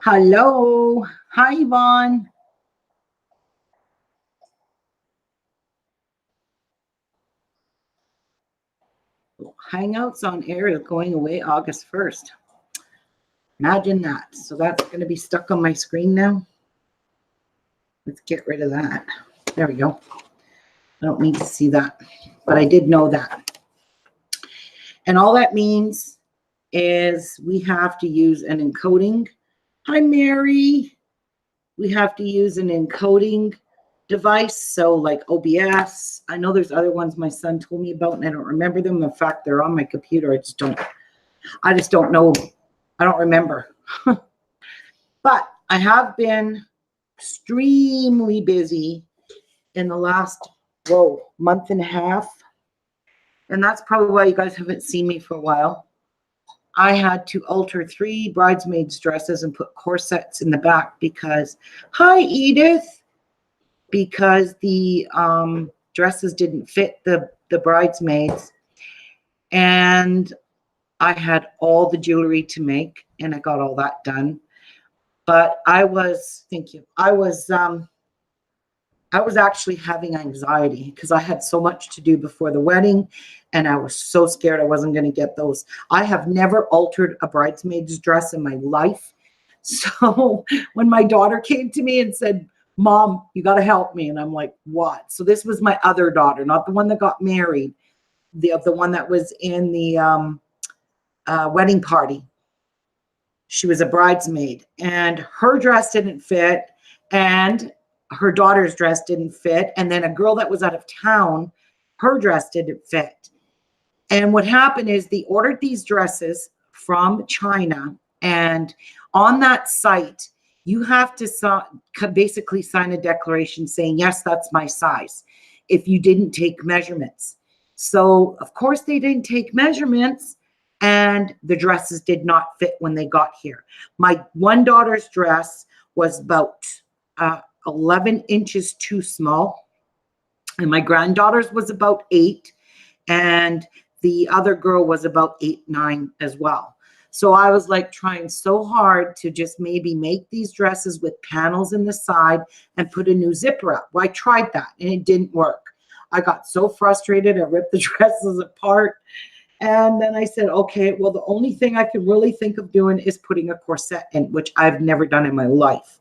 Hello. Hi, Yvonne. Hangouts on air is going away August 1st. Imagine that. So that's going to be stuck on my screen now. Let's get rid of that. There we go. I don't need to see that, but I did know that. And all that means is we have to use an encoding. Hi, Mary. We have to use an encoding device. So like OBS. I know there's other ones my son told me about and I don't remember them. In fact, they're on my computer. I just don't know. I don't remember. But I have been extremely busy in the last, month and a half. And that's probably why you guys haven't seen me for a while. I had to alter 3 bridesmaids' dresses and put corsets in the back because, hi, Edith, because the dresses didn't fit the bridesmaids. And I had all the jewelry to make, and I got all that done. But thank you. I was actually having anxiety because I had so much to do before the wedding, and I was so scared I wasn't going to get those. I have never altered a bridesmaid's dress in my life. So when my daughter came to me and said, Mom, you got to help me. And I'm like, what? So this was my other daughter, not the one that got married, the one that was in the wedding party. She was a bridesmaid, and her dress didn't fit, and her daughter's dress didn't fit. And then a girl that was out of town, her dress didn't fit. And what happened is they ordered these dresses from China, and on that site, you have to basically sign a declaration saying, yes, that's my size, if you didn't take measurements. So, of course, they didn't take measurements, and the dresses did not fit when they got here. My one daughter's dress was about 11 inches too small, and my granddaughter's was about 8, and the other girl was about 8, 9 as well. So I was like trying so hard to just maybe make these dresses with panels in the side and put a new zipper up. Well, I tried that and it didn't work. I got so frustrated. I ripped the dresses apart. And then I said, okay, well, the only thing I could really think of doing is putting a corset in, which I've never done in my life.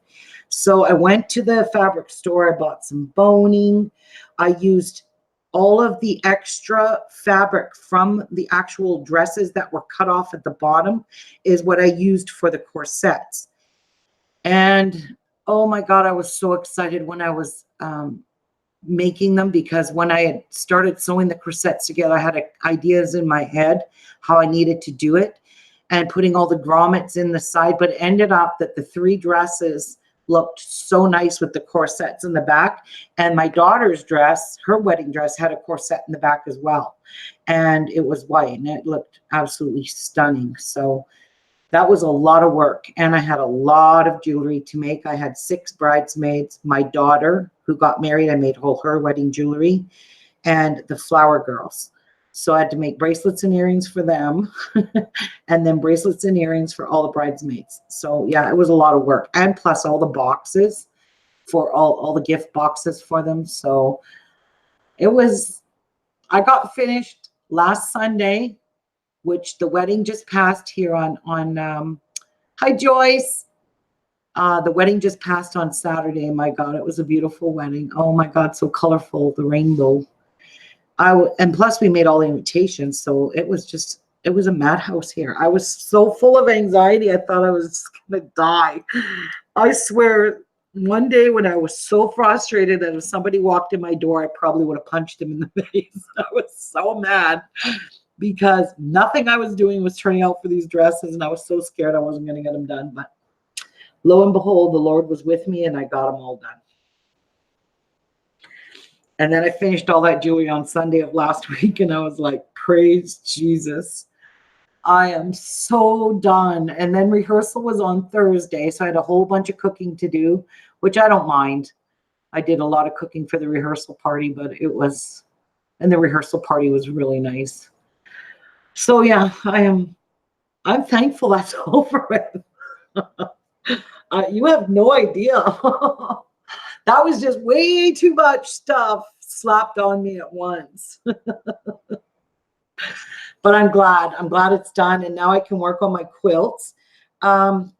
So I went to the fabric store. I bought some boning. I used all of the extra fabric from the actual dresses that were cut off at the bottom is what I used for the corsets. And oh my God, I was so excited when I was making them, because when I had started sewing the corsets together, I had ideas in my head how I needed to do it and putting all the grommets in the side. But it ended up that the 3 dresses looked so nice with the corsets in the back. And my daughter's dress, her wedding dress, had a corset in the back as well. And it was white and it looked absolutely stunning. So that was a lot of work. And I had a lot of jewelry to make. I had 6 bridesmaids. My daughter, who got married, I made her wedding jewelry, and the flower girls. So I had to make bracelets and earrings for them and then bracelets and earrings for all the bridesmaids. So yeah, it was a lot of work. And plus all the boxes for all the gift boxes for them. So I got finished last Sunday, which the wedding just passed here on hi Joyce. The wedding just passed on Saturday. My God, it was a beautiful wedding. Oh my God, so colorful, the rainbow. And plus we made all the invitations, so it was a madhouse here. I was so full of anxiety. I thought I was gonna die. I swear, one day when I was so frustrated that if somebody walked in my door, I probably would have punched him in the face. I was so mad because nothing I was doing was turning out for these dresses, and I was so scared I wasn't gonna get them done. But lo and behold, the Lord was with me and I got them all done. And then I finished all that jewelry on Sunday of last week, and I was like, praise Jesus. I am so done. And then rehearsal was on Thursday, so I had a whole bunch of cooking to do, which I don't mind. I did a lot of cooking for the rehearsal party, and the rehearsal party was really nice. So yeah, I'm thankful that's over with. You have no idea. That was just way too much stuff slapped on me at once. But I'm glad. I'm glad it's done, and now I can work on my quilts. Um,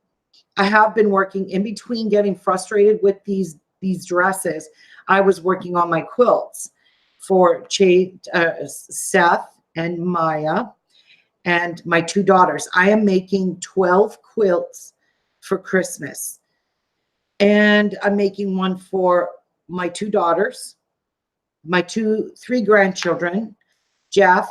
I have been working in between getting frustrated with these dresses. I was working on my quilts for Seth and Maya and my two daughters. I am making 12 quilts for Christmas. And I'm making one for my two daughters, my three grandchildren, Jeff,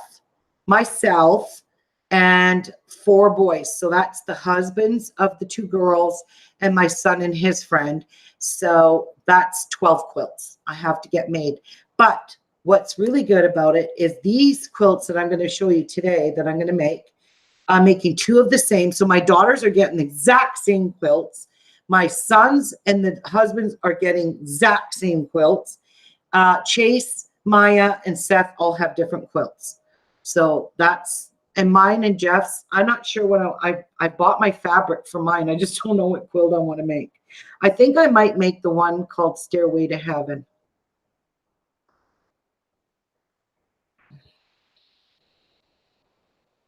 myself, and four boys. So that's the husbands of the two girls and my son and his friend. So that's 12 quilts I have to get made. But what's really good about it is these quilts that I'm going to show you today that I'm going to make. I'm making two of the same. So my daughters are getting the exact same quilts. My sons and the husbands are getting exact same quilts. Chase, Maya, and Seth all have different quilts. So that's, and mine and Jeff's, I'm not sure what I bought my fabric for mine. I just don't know what quilt I want to make. I think I might make the one called Stairway to Heaven.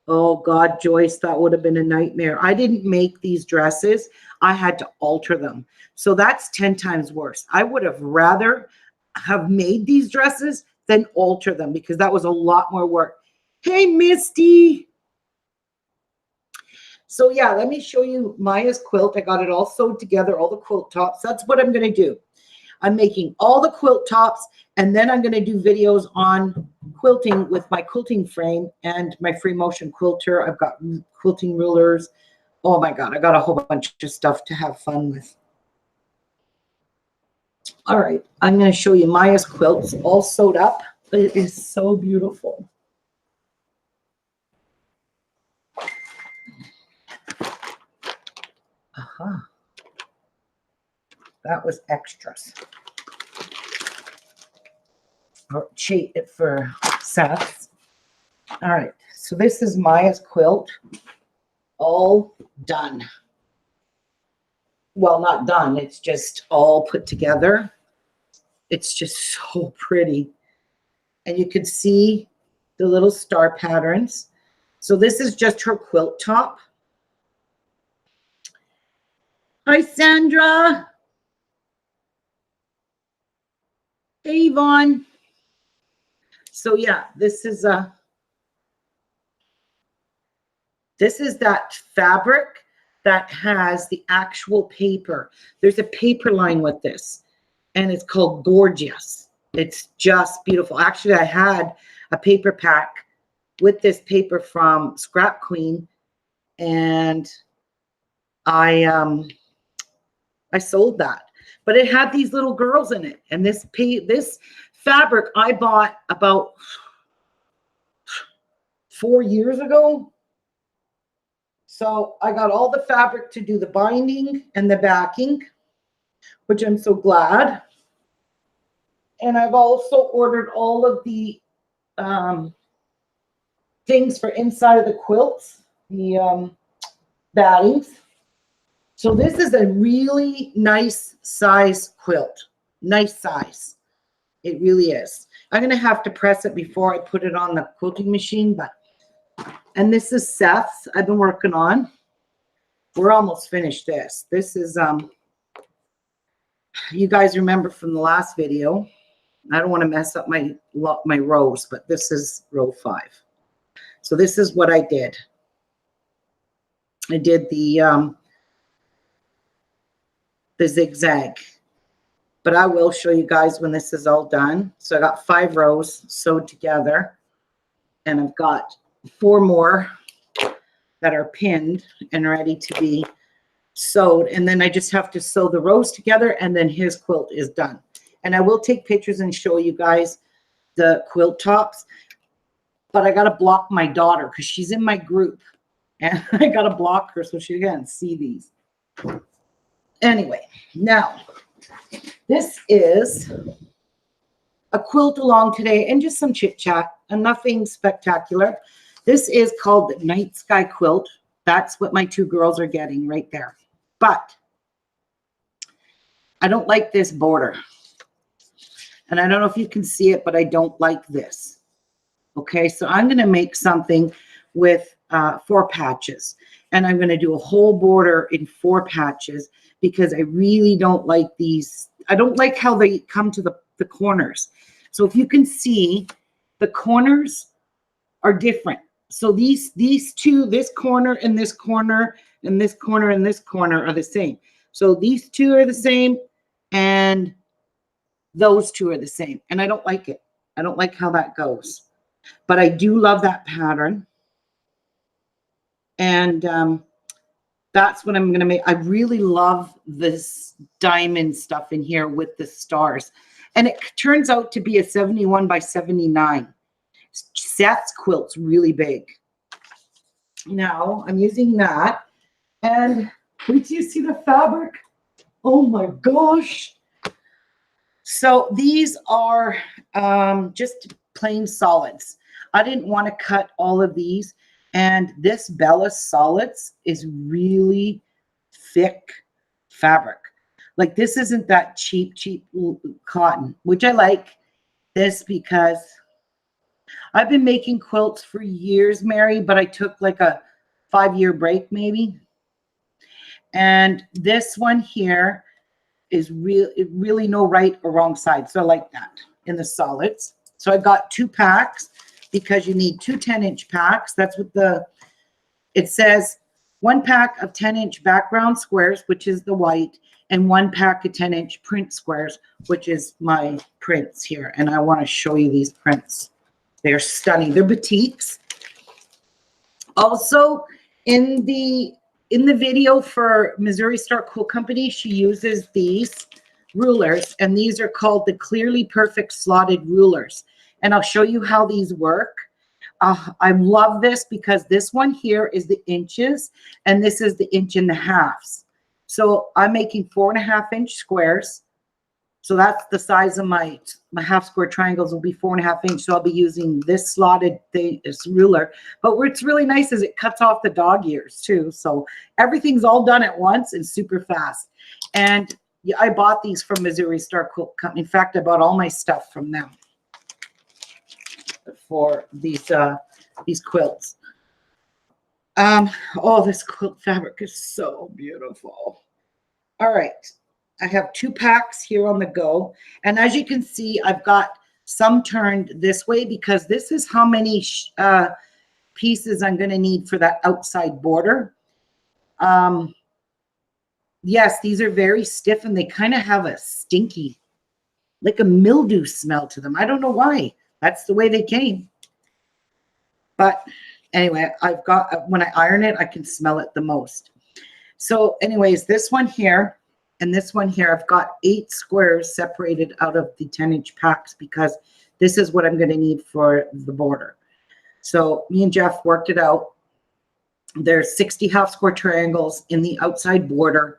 Oh God, Joyce, that would have been a nightmare. I didn't make these dresses. I had to alter them. So that's 10 times worse. I would have rather have made these dresses than alter them because that was a lot more work. Hey, Misty. So yeah, let me show you Maya's quilt. I got it all sewed together, all the quilt tops. That's what I'm going to do. I'm making all the quilt tops, and then I'm going to do videos on quilting with my quilting frame and my free motion quilter. I've got quilting rulers. Oh my God, I got a whole bunch of stuff to have fun with. All right, I'm going to show you Maya's quilts all sewed up. It is so beautiful. Aha. That was extras. For Seth's. All right, so this is Maya's quilt, all done. Well, not done, it's just all put together. It's just so pretty. And you can see the little star patterns. So this is just her quilt top. Hi, Sandra. Hey, Yvonne. So yeah, this is that fabric that has the actual paper. There's a paper line with this, and it's called Gorgeous. It's just beautiful. Actually, I had a paper pack with this paper from Scrap Queen, and I sold that. But it had these little girls in it, and this fabric I bought about 4 years ago. So I got all the fabric to do the binding and the backing, which I'm so glad. And I've also ordered all of the things for inside of the quilts, the battings. So this is a really nice size quilt. Nice size. It really is. I'm going to have to press it before I put it on the quilting machine. And this is Seth's I've been working on. We're almost finished this. This is, you guys remember from the last video. I don't want to mess up my rows, but this is row 5. So this is what I did. I did the zigzag, but I will show you guys when this is all done. So I got 5 rows sewed together, and I've got 4 more that are pinned and ready to be sewed. And then I just have to sew the rows together, and then his quilt is done. And I will take pictures and show you guys the quilt tops, but I got to block my daughter because she's in my group, and I got to block her so she can't see these. Anyway, now this is a quilt along today and just some chit chat and nothing spectacular. This is called the Night Sky Quilt. That's what my two girls are getting right there. But I don't like this border. And I don't know if you can see it, but I don't like this. Okay, so I'm going to make something with 4 patches. And I'm going to do a whole border in 4 patches because I really don't like these. I don't like how they come to the corners. So if you can see, the corners are different. So these two, this corner and this corner and this corner and this corner are the same. So these two are the same and those two are the same. And I don't like it. I don't like how that goes. But I do love that pattern. And that's what I'm going to make. I really love this diamond stuff in here with the stars. And it turns out to be a 71 by 79. Seth's quilt's really big. Now I'm using that. And wait till you see the fabric. Oh my gosh. So these are just plain solids. I didn't want to cut all of these. And this Bella Solids is really thick fabric. Like this isn't that cheap cotton, which I like this because I've been making quilts for years, Mary, but I took like a 5-year break maybe. And this one here is really no right or wrong side. So I like that in the solids. So I got 2 packs because you need 2 10-inch packs. That's what it says. 1 pack of 10-inch background squares, which is the white, and 1 pack of 10-inch print squares, which is my prints here. And I want to show you these prints. They're stunning. They're batiks. Also, in the video for Missouri Star Quilt Company, she uses these rulers, and these are called the Clearly Perfect Slotted Rulers. And I'll show you how these work. I love this because this one here is the inches, and this is the 1.5 inches. So I'm making 4.5-inch squares. So that's the size of my half square triangles will be 4.5 inch. So I'll be using this slotted thing, this ruler. But what's really nice is it cuts off the dog ears too. So everything's all done at once and super fast. And yeah, I bought these from Missouri Star Quilt Company. In fact, I bought all my stuff from them for these quilts. Oh, this quilt fabric is so beautiful. All right. I have 2 packs here on the go. And as you can see, I've got some turned this way because this is how many pieces I'm going to need for that outside border. Yes, these are very stiff and they kind of have a stinky, like a mildew smell to them. I don't know why. That's the way they came. But anyway, I've got, when I iron it, I can smell it the most. So anyways, this one here, and this one here, I've got 8 squares separated out of the 10-inch packs because this is what I'm going to need for the border. So me and Jeff worked it out. There's 60 half square triangles in the outside border,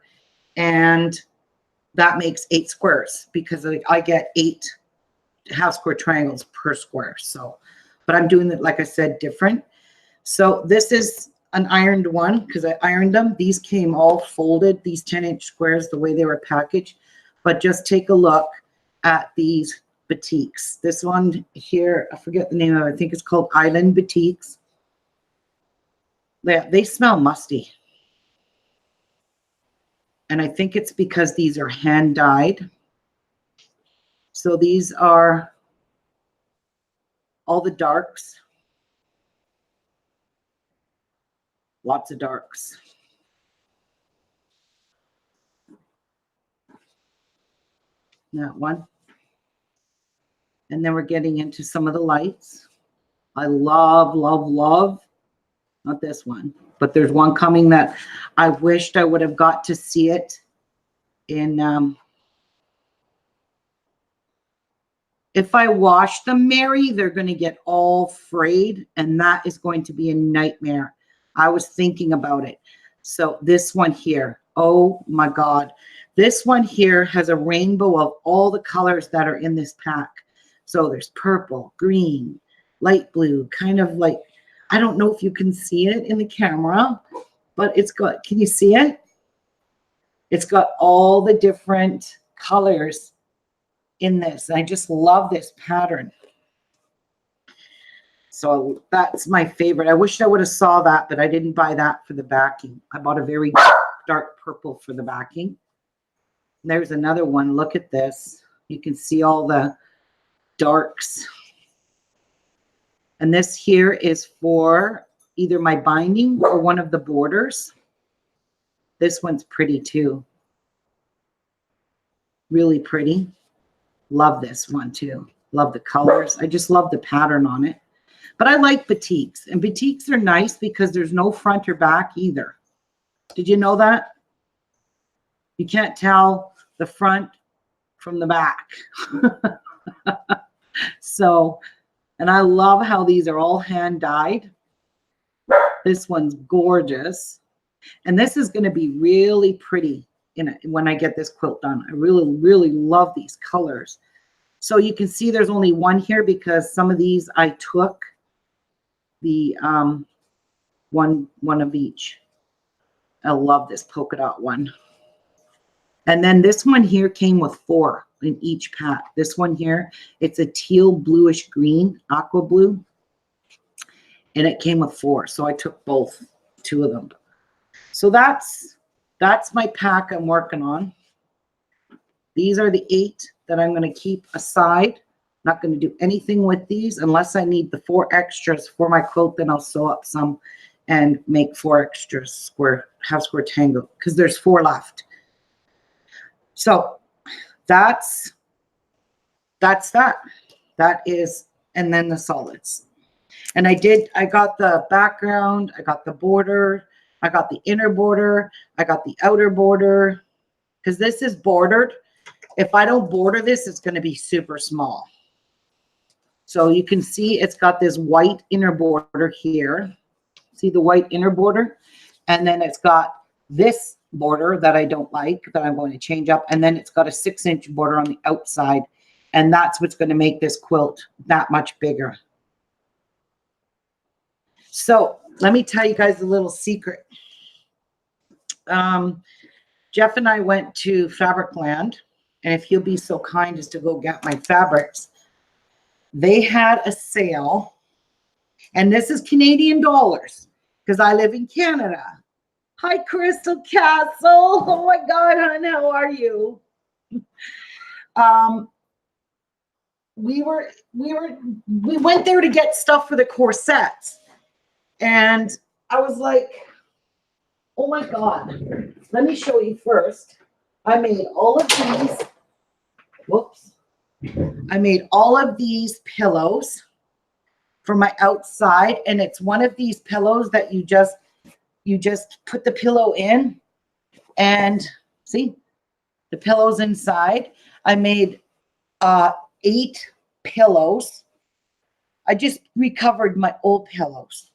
and that makes 8 squares because I get 8 half square triangles per square. So, but I'm doing it, like I said, different. So this is an ironed one because I ironed them. These came all folded, these 10-inch squares, the way they were packaged. But just take a look at these batiks. This one here, I forget the name of it. I think it's called Island Batiks. They smell musty. And I think it's because these are hand dyed. So these are all the darks. Lots of darks. That one. And then we're getting into some of the lights. I love, love, love. Not this one, but there's one coming that I wished I would have got to see it in. If I wash them, Mary, they're going to get all frayed, and that is going to be a nightmare. I was thinking about it. So this one here, oh my God. This one here has a rainbow of all the colors that are in this pack. So there's purple, green, light blue, kind of like I don't know if you can see it in the camera, but it's got, can you see it? It's got all the different colors in this. I just love this pattern. So that's my favorite. I wish I would have saw that, but I didn't buy that for the backing. I bought a very dark purple for the backing. And there's another one. Look at this. You can see all the darks. And this here is for either my binding or one of the borders. This one's pretty too. Really pretty. Love this one too. Love the colors. I just love the pattern on it. But I like batiks. And batiks are nice because there's no front or back either. Did you know that? You can't tell the front from the back. So, and I love how these are all hand dyed. This one's gorgeous. And this is going to be really pretty when I get this quilt done. I really, really love these colors. So you can see there's only one here because some of these I took the one of each. I love this polka dot one. And then this one here came with 4 in each pack. This one here, it's a teal bluish green, aqua blue. And it came with 4. So I took both, 2 of them. So that's my pack I'm working on. These are the 8 that I'm going to keep aside. Not going to do anything with these unless I need the 4 extras for my quilt. Then I'll sew up some and make 4 extras square, half square tangle, because there's 4 left. So that's that. That is, and then the solids. And I got the background, I got the border, I got the inner border, I got the outer border, because this is bordered. If I don't border this, it's going to be super small. So you can see it's got this white inner border here. See the white inner border? And then it's got this border that I don't like, that I'm going to change up. And then it's got a 6-inch border on the outside. And that's what's going to make this quilt that much bigger. So let me tell you guys a little secret. Jeff and I went to Fabricland. And if you'll be so kind as to go get my fabrics, they had a sale, and this is Canadian dollars because I live in Canada. Hi, Crystal Castle. Oh my God, hon, how are you? We went there to get stuff for the corsets, and I was like, oh my God, let me show you first. I made all of these. Whoops. I made all of these pillows for my outside, and it's one of these pillows that you just put the pillow in, and see the pillows inside. I made 8 pillows. I just recovered my old pillows.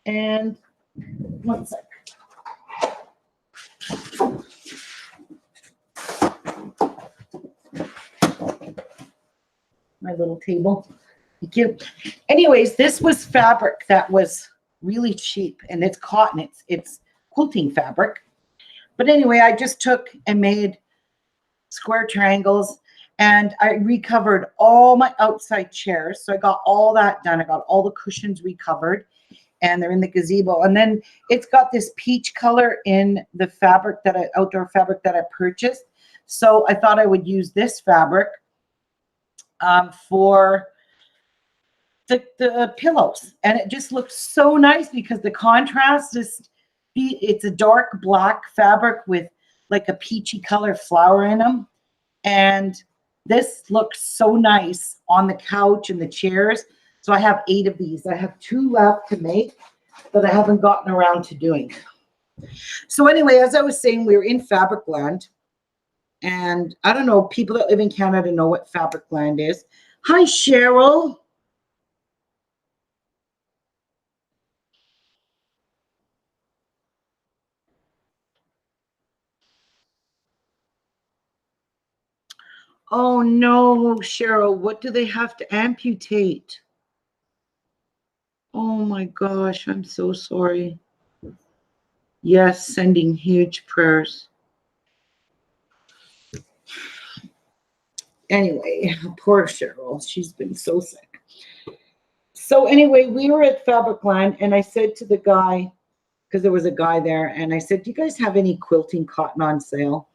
And one second. My little table. Thank you. Anyways, this was fabric that was really cheap, and it's cotton. It's quilting fabric. But anyway, I just took and made square triangles, and I recovered all my outside chairs. So I got all that done. I got all the cushions recovered, and they're in the gazebo. And then it's got this peach color in the fabric outdoor fabric that I purchased. So I thought I would use this fabric for the pillows, and it just looks so nice because the contrast is, it's a dark black fabric with like a peachy color flower in them, and this looks so nice on the couch and the chairs. So I have 8 of these. I have 2 left to make that I haven't gotten around to doing. So anyway, as I was saying, we were in Fabricland, and I don't know, people that live in Canada know what Fabricland is. Hi, Cheryl. Oh no, Cheryl, what do they have to amputate? Oh my gosh, I'm so sorry. Yes, sending huge prayers. Anyway, poor Cheryl. She's been so sick. So anyway, we were at Fabricland, and I said to the guy, because there was a guy there, and I said, do you guys have any quilting cotton on sale?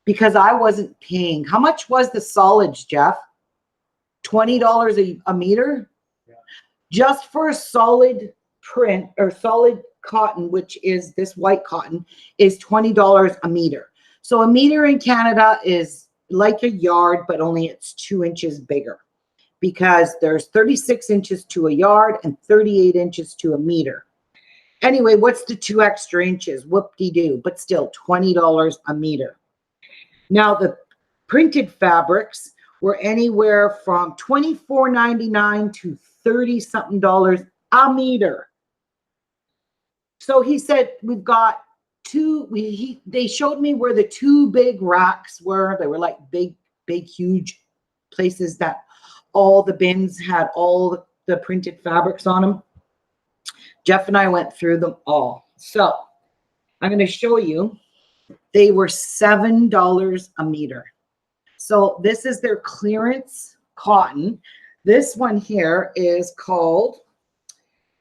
Because I wasn't paying. How much was the solids, Jeff? $20 a meter? Yeah. Just for a solid print or solid cotton, which is this white cotton, is $20 a meter. So a meter in Canada is like a yard, but only it's 2 inches bigger, because there's 36 inches to a yard and 38 inches to a meter. Anyway, what's the 2 extra inches? Whoop-de-doo, but still $20 a meter. Now, the printed fabrics were anywhere from $24.99 to $30-something a meter. So he said, we've got two, they showed me where the 2 big racks were. They were like big, huge places that all the bins had all the printed fabrics on them. Jeff and I went through them all. So I'm going to show you. They were $7 a meter. So this is their clearance cotton. This one here is called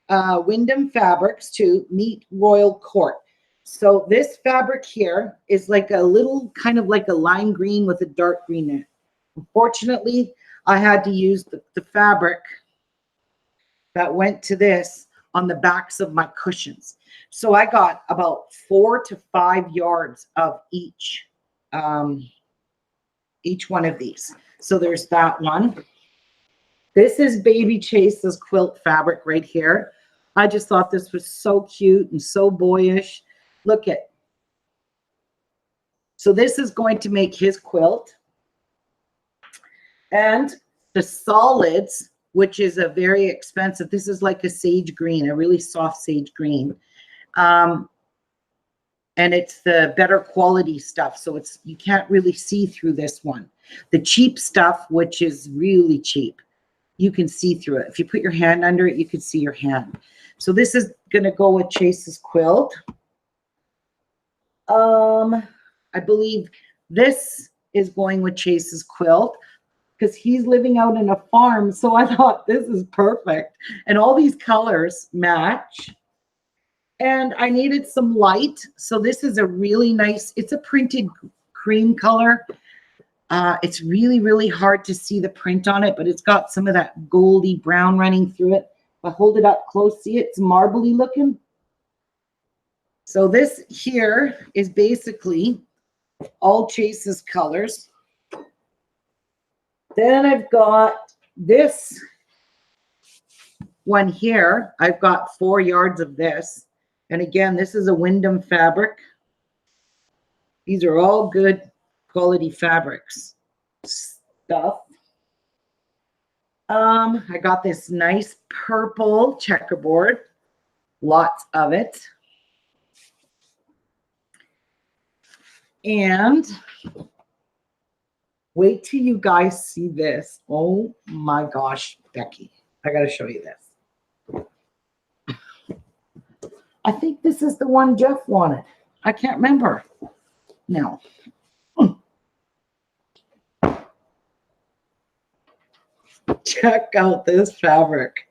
Wyndham Fabrics to Meet Royal Court. So this fabric here is like a little, kind of like a lime green with a dark green in it. Unfortunately, I had to use the fabric that went to this on the backs of my cushions. So I got about 4 to 5 yards of each one of these. So there's that one. This is Baby Chase's quilt fabric right here. I just thought this was so cute and so boyish. Look at. So this is going to make his quilt. And the solids, which is a very expensive, this is like a sage green, a really soft sage green. And it's the better quality stuff. So it's, you can't really see through this one. The cheap stuff, which is really cheap, you can see through it. If you put your hand under it, you can see your hand. So this is going to go with Chase's quilt. I believe this is going with Chase's quilt, because he's living out in a farm. So I thought this is perfect. And all these colors match. And I needed some light. So this is a really nice, it's a printed cream color. It's really, really hard to see the print on it, but it's got some of that goldy brown running through it. If I hold it up close, see it's marbly looking. So this here is basically all Chase's colors. Then I've got this one here. I've got 4 yards of this. And again, this is a Wyndham fabric. These are all good quality fabrics. Stuff. I got this nice purple checkerboard. Lots of it. And wait till you guys see this. Oh my gosh, Becky, I got to show you this. I think this is the one Jeff wanted. I can't remember. No. Check out this fabric.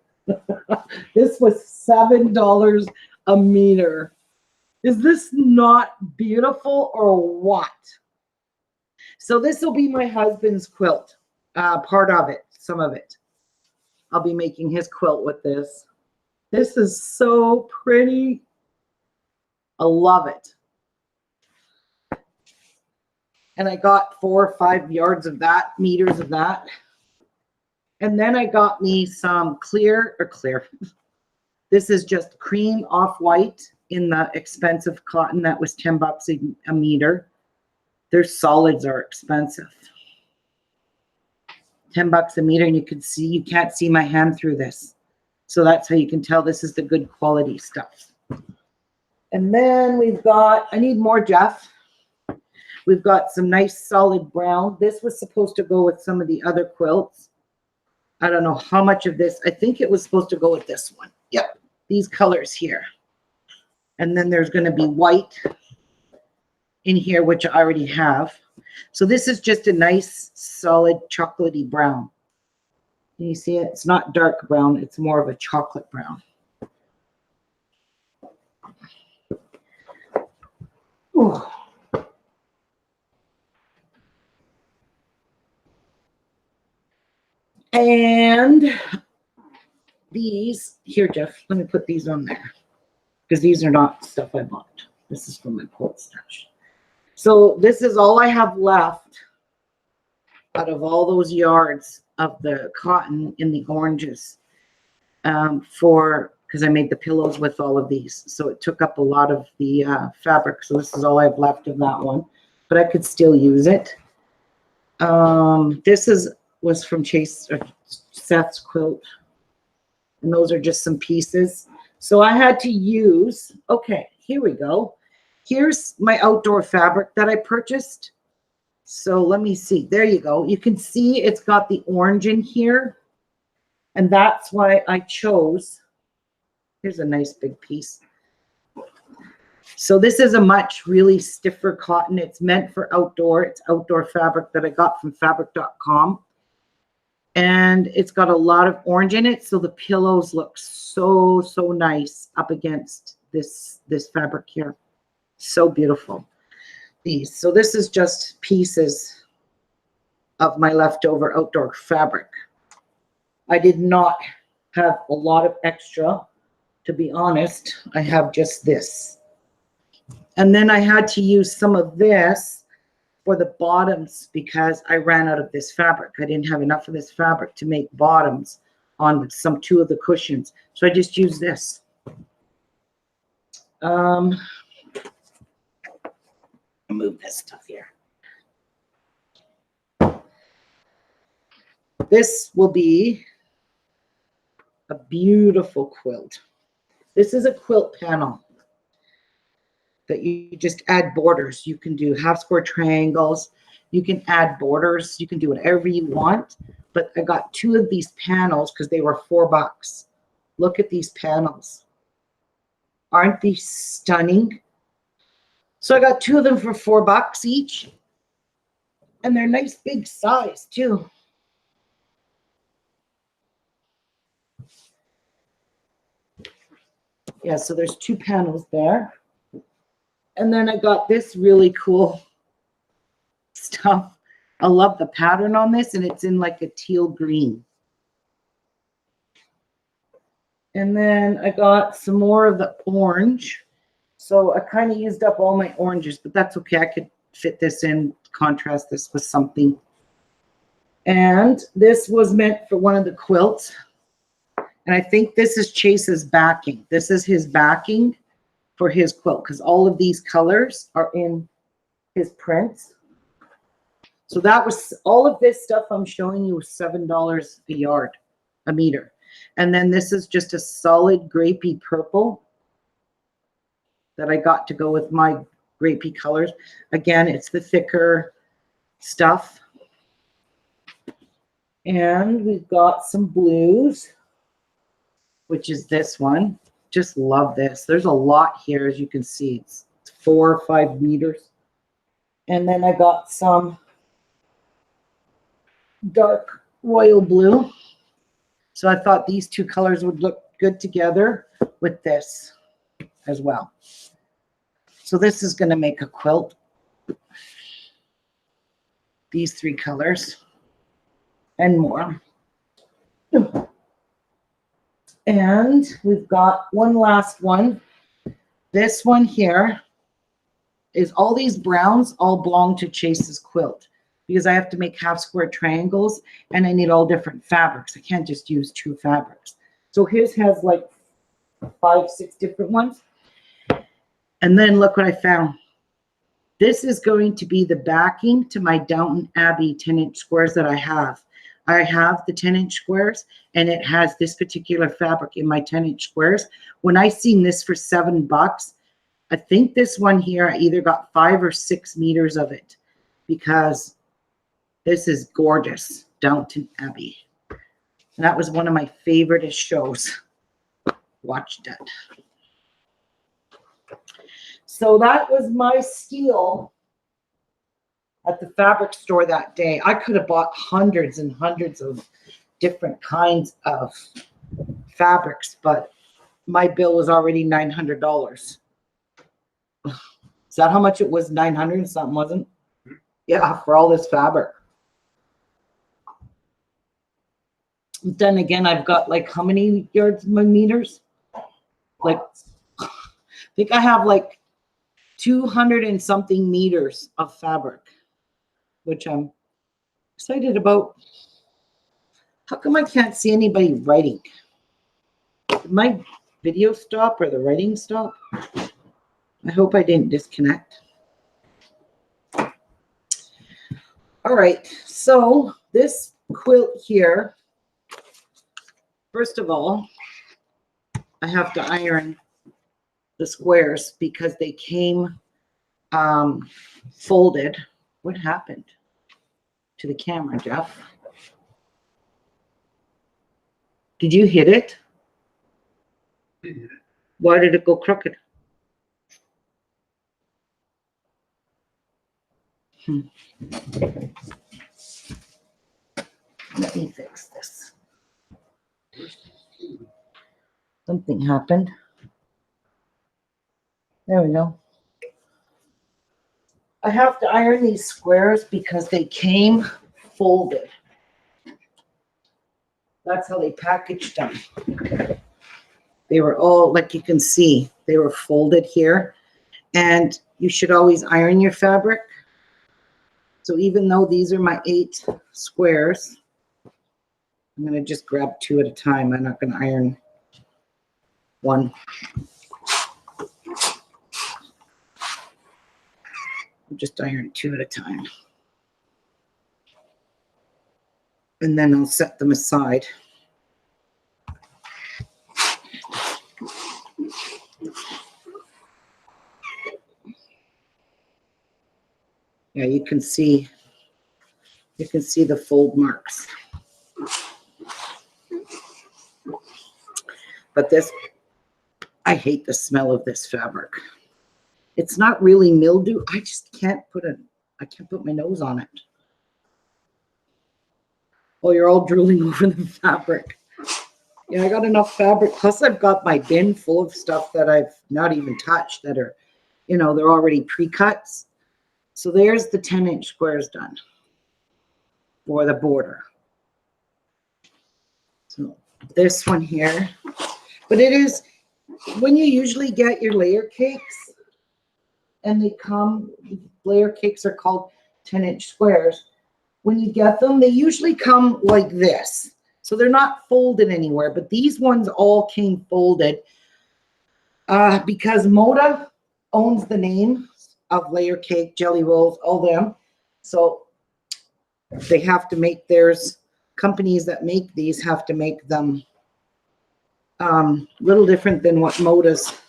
This was $7 a meter. Is this not beautiful or what? So this will be my husband's quilt, part of it, some of it. I'll be making his quilt with this. This is so pretty. I love it. And I got 4 or 5 yards of that, meters of that. And then I got me some clear. This is just cream off-white in the expensive cotton that was $10 a meter. Their solids are expensive. $10 a meter, and you can see, you can't see my hand through this. So that's how you can tell this is the good quality stuff. And then we've got, I need more, Jeff. We've got some nice solid brown. This was supposed to go with some of the other quilts. I don't know how much of this. I think it was supposed to go with this one. Yep. these colors here. And then there's going to be white in here, which I already have. So this is just a nice, solid, chocolatey brown. Can you see it? It's not dark brown. It's more of a chocolate brown. Ooh. And these, here, Jeff, let me put these on there. Because these are not stuff I bought. This is from my quilt stash. So this is all I have left out of all those yards of the cotton in the oranges because I made the pillows with all of these. So it took up a lot of the fabric. So this is all I have left of that one. But I could still use it. This was from Seth's quilt. And those are just some pieces. So I had to use, okay, here we go. Here's my outdoor fabric that I purchased. So let me see. There you go. You can see it's got the orange in here. And that's why I chose. Here's a nice big piece. So this is a much really stiffer cotton. It's meant for outdoor. It's outdoor fabric that I got from fabric.com. And it's got a lot of orange in it. So the pillows look so, so nice up against this fabric here. So beautiful. These. So this is just pieces of my leftover outdoor fabric. I did not have a lot of extra, to be honest. I have just this. And then I had to use some of this for the bottoms because I ran out of this fabric. I didn't have enough of this fabric to make bottoms on two of the cushions. So I just used this. Move this stuff here. This will be a beautiful quilt. This is a quilt panel that you just add borders. You can do half square triangles. You can add borders. You can do whatever you want. But I got 2 of these panels because they were $4. Look at these panels. Aren't these stunning? So I got 2 of them for $4 each. And they're nice big size too. Yeah, so there's 2 panels there. And then I got this really cool stuff. I love the pattern on this, and it's in like a teal green. And then I got some more of the orange. So I kind of used up all my oranges, but that's okay. I could fit this in, contrast this with something. And this was meant for one of the quilts. And I think this is Chase's backing. This is his backing for his quilt because all of these colors are in his prints. So that was all of this stuff I'm showing you was $7 a yard, a meter. And then this is just a solid grapey purple that I got to go with my grapey colors. Again, it's the thicker stuff. And we've got some blues, which is this one. Just love this. There's a lot here, as you can see. It's 4 or 5 meters. And then I got some dark royal blue. So I thought these 2 colors would look good together with this as well. So this is going to make a quilt. These 3 colors and more. And we've got one last one. This one here is all these browns all belong to Chase's quilt because I have to make half square triangles and I need all different fabrics. I can't just use 2 fabrics. So his has like 5, 6 different ones. And then look what I found. This is going to be the backing to my Downton Abbey 10-inch squares that I have. I have the 10-inch squares, and it has this particular fabric in my 10-inch squares. When I seen this for $7, I think this one here, I either got 5 or 6 meters of it because this is gorgeous, Downton Abbey. And that was one of my favorite shows. watched it. So that was my steal at the fabric store that day. I could have bought hundreds and hundreds of different kinds of fabrics, but my bill was already $900. Is that how much it was? 900 and something, wasn't? Yeah, for all this fabric. Then again, I've got like how many yards, my meters? Like, I think I have like 200 and something meters of fabric, which I'm excited about. How come I can't see anybody writing? Did my video stop or the writing stop? I hope I didn't disconnect. All right, so this quilt here, first of all, I have to iron the squares because they came folded. What happened to the camera, Jeff? Did you hit it? Why did it go crooked? Let me fix this. Something happened. There we go. I have to iron these squares because they came folded. That's how they packaged them. They were all, like you can see, they were folded here. And you should always iron your fabric. So even though these are my 8 squares, I'm going to just grab 2 at a time. I'm not going to iron one. I'll just iron 2 at a time. And then I'll set them aside. Yeah, you can see the fold marks. But this, I hate the smell of this fabric. It's not really mildew. I just can't put my nose on it. Oh, you're all drooling over the fabric. Yeah, I got enough fabric. Plus I've got my bin full of stuff that I've not even touched that are, you know, they're already pre-cuts. So there's the 10-inch squares done for the border. So this one here, but it is, when you usually get your layer cakes and they come, layer cakes are called 10-inch squares. When you get them, they usually come like this. So they're not folded anywhere, but these ones all came folded because Moda owns the name of layer cake, jelly rolls, all them. So they have to make theirs, companies that make these have to make them a little different than what Moda's,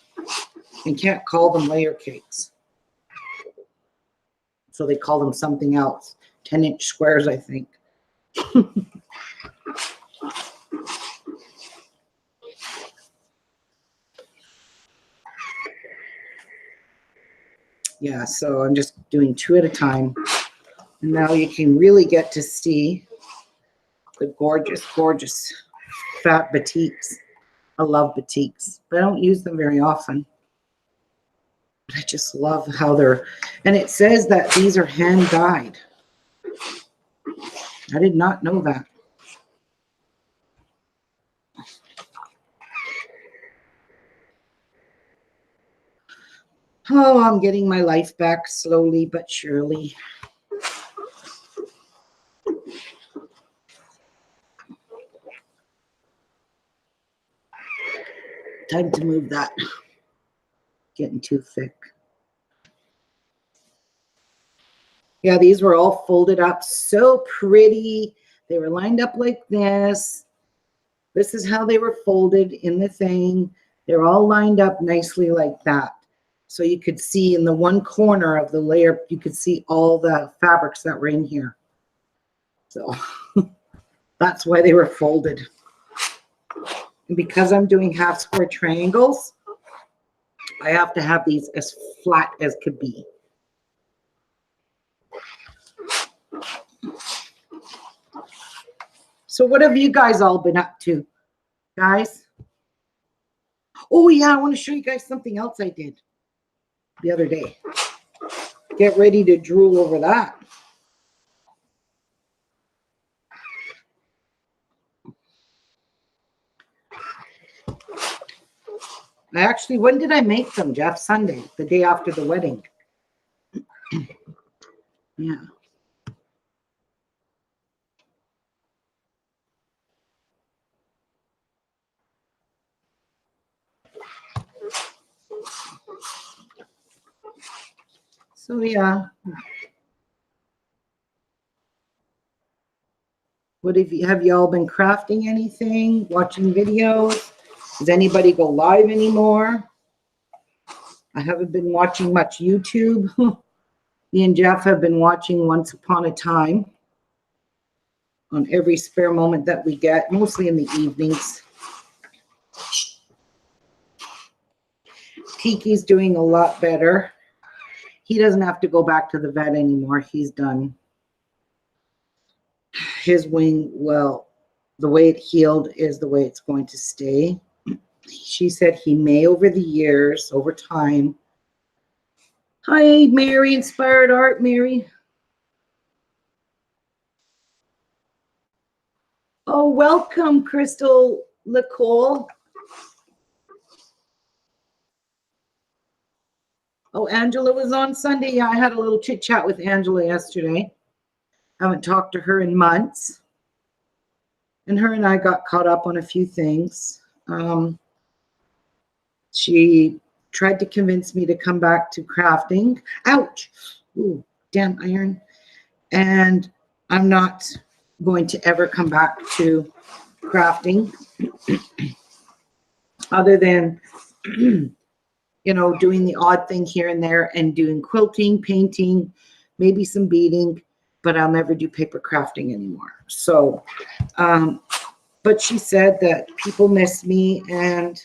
and can't call them layer cakes. So they call them something else. 10-inch squares, I think. Yeah, so I'm just doing 2 at a time. And now you can really get to see the gorgeous, gorgeous fat batiks. I love batiks, but I don't use them very often. But I just love how they're, and it says that these are hand dyed. I did not know that. Oh, I'm getting my life back slowly but surely. Time to move that. Getting too thick. Yeah, these were all folded up so pretty. They were lined up like this. This is how they were folded in the thing. They're all lined up nicely like that. So you could see in the one corner of the layer, you could see all the fabrics that were in here. So that's why they were folded. And because I'm doing half square triangles, I have to have these as flat as could be. So what have you guys all been up to, guys? Oh yeah, I want to show you guys something else I did the other day. Get ready to drool over that. When did I make them, Jeff? Sunday, the day after the wedding. Yeah. So yeah. What have you all been crafting anything? Watching videos? Does anybody go live anymore? I haven't been watching much YouTube. Me and Jeff have been watching Once Upon a Time on every spare moment that we get, mostly in the evenings. Tiki's doing a lot better. He doesn't have to go back to the vet anymore. He's done. His wing, well, the way it healed is the way it's going to stay. She said he may, over the years, over time. Hi, Mary, Inspired Art, Mary. Oh, welcome, Crystal Nicole. Oh, Angela was on Sunday. Yeah, I had a little chit chat with Angela yesterday. Haven't talked to her in months. And her and I got caught up on a few things. She tried to convince me to come back to crafting. Ouch! Ooh, damn iron. And I'm not going to ever come back to crafting other than, you know, doing the odd thing here and there and doing quilting, painting, maybe some beading, but I'll never do paper crafting anymore. So, but she said that people miss me and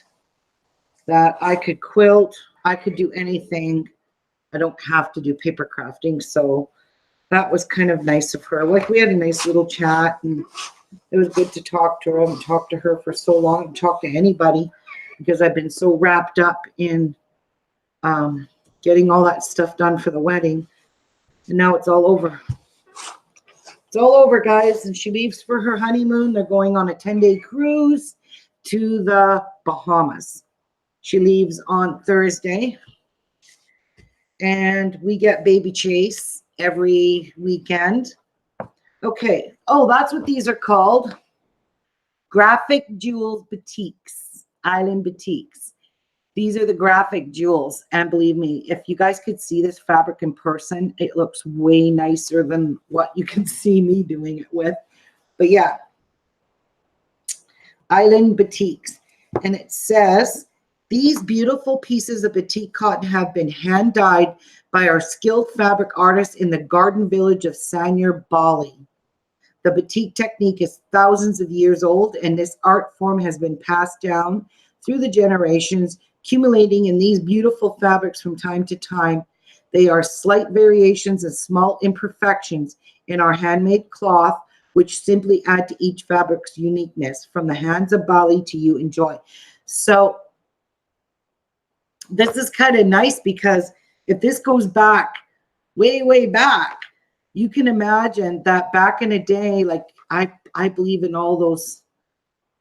that I could quilt, I could do anything. I don't have to do paper crafting. So that was kind of nice of her. Like, we had a nice little chat, and it was good to talk to her. I haven't talked to her for so long, and talk to anybody, because I've been so wrapped up in getting all that stuff done for the wedding. And now it's all over. It's all over, guys. And she leaves for her honeymoon. They're going on a 10-day cruise to the Bahamas. She leaves on Thursday. And we get baby Chase every weekend. Okay. Oh, that's what these are called. Graphic Jewels Batiks. Island Batiks. These are the graphic jewels. And believe me, if you guys could see this fabric in person, it looks way nicer than what you can see me doing it with. But yeah. Island Batiks. And it says, these beautiful pieces of batik cotton have been hand dyed by our skilled fabric artists in the garden village of Sanyar, Bali. The batik technique is thousands of years old, and this art form has been passed down through the generations, accumulating in these beautiful fabrics from time to time. They are slight variations and small imperfections in our handmade cloth, which simply add to each fabric's uniqueness. From the hands of Bali to you, enjoy. So this is kind of nice, because if this goes back way, way back, you can imagine that back in a day, like I believe in all those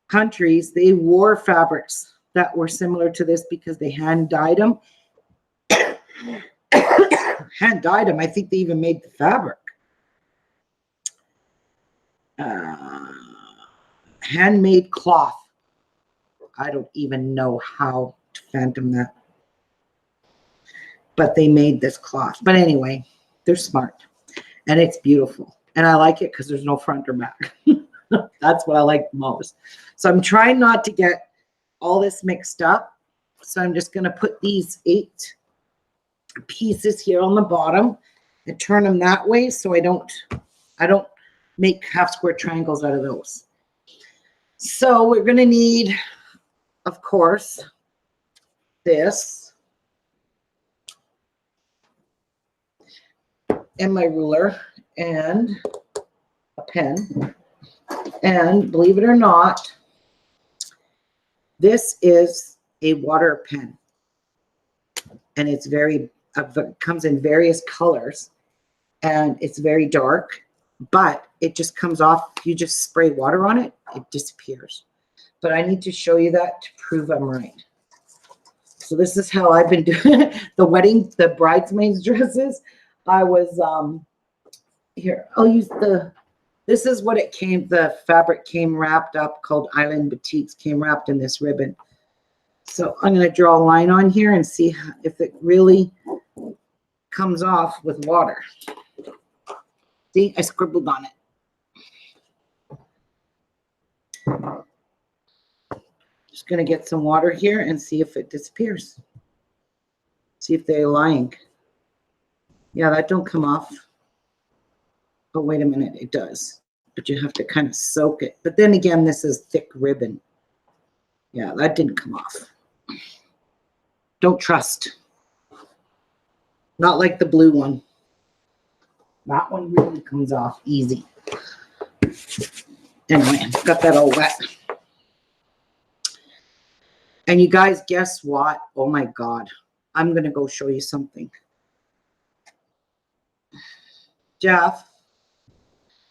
countries, they wore fabrics that were similar to this because they hand dyed them. Hand dyed them. I think they even made the fabric. Handmade cloth. I don't even know how to phantom that. But they made this cloth. But anyway, they're smart. And it's beautiful. And I like it because there's no front or back. That's what I like most. So I'm trying not to get all this mixed up. So I'm just going to put these 8 pieces here on the bottom and turn them that way, so I don't make half square triangles out of those. So we're going to need of course, this and my ruler and a pen. And believe it or not, this is a water pen. And it's very, comes in various colors. And it's very dark, but it just comes off. You just spray water on it, it disappears. But I need to show you that to prove I'm right. So this is how I've been doing the bridesmaids dresses. I was, here, I'll use this is what it came, the fabric came wrapped up, called Island Batiks, came wrapped in this ribbon. So I'm going to draw a line on here and see if it really comes off with water. See, I scribbled on it. Just going to get some water here and see if it disappears. See if they're lying. Yeah, that don't come off. Oh, wait a minute, it does. But you have to kind of soak it. But then again, this is thick ribbon. Yeah, that didn't come off. Don't trust. Not like the blue one. That one really comes off easy. Anyway, got that all wet. And you guys, guess what? Oh my God. I'm going to go show you something. Jeff,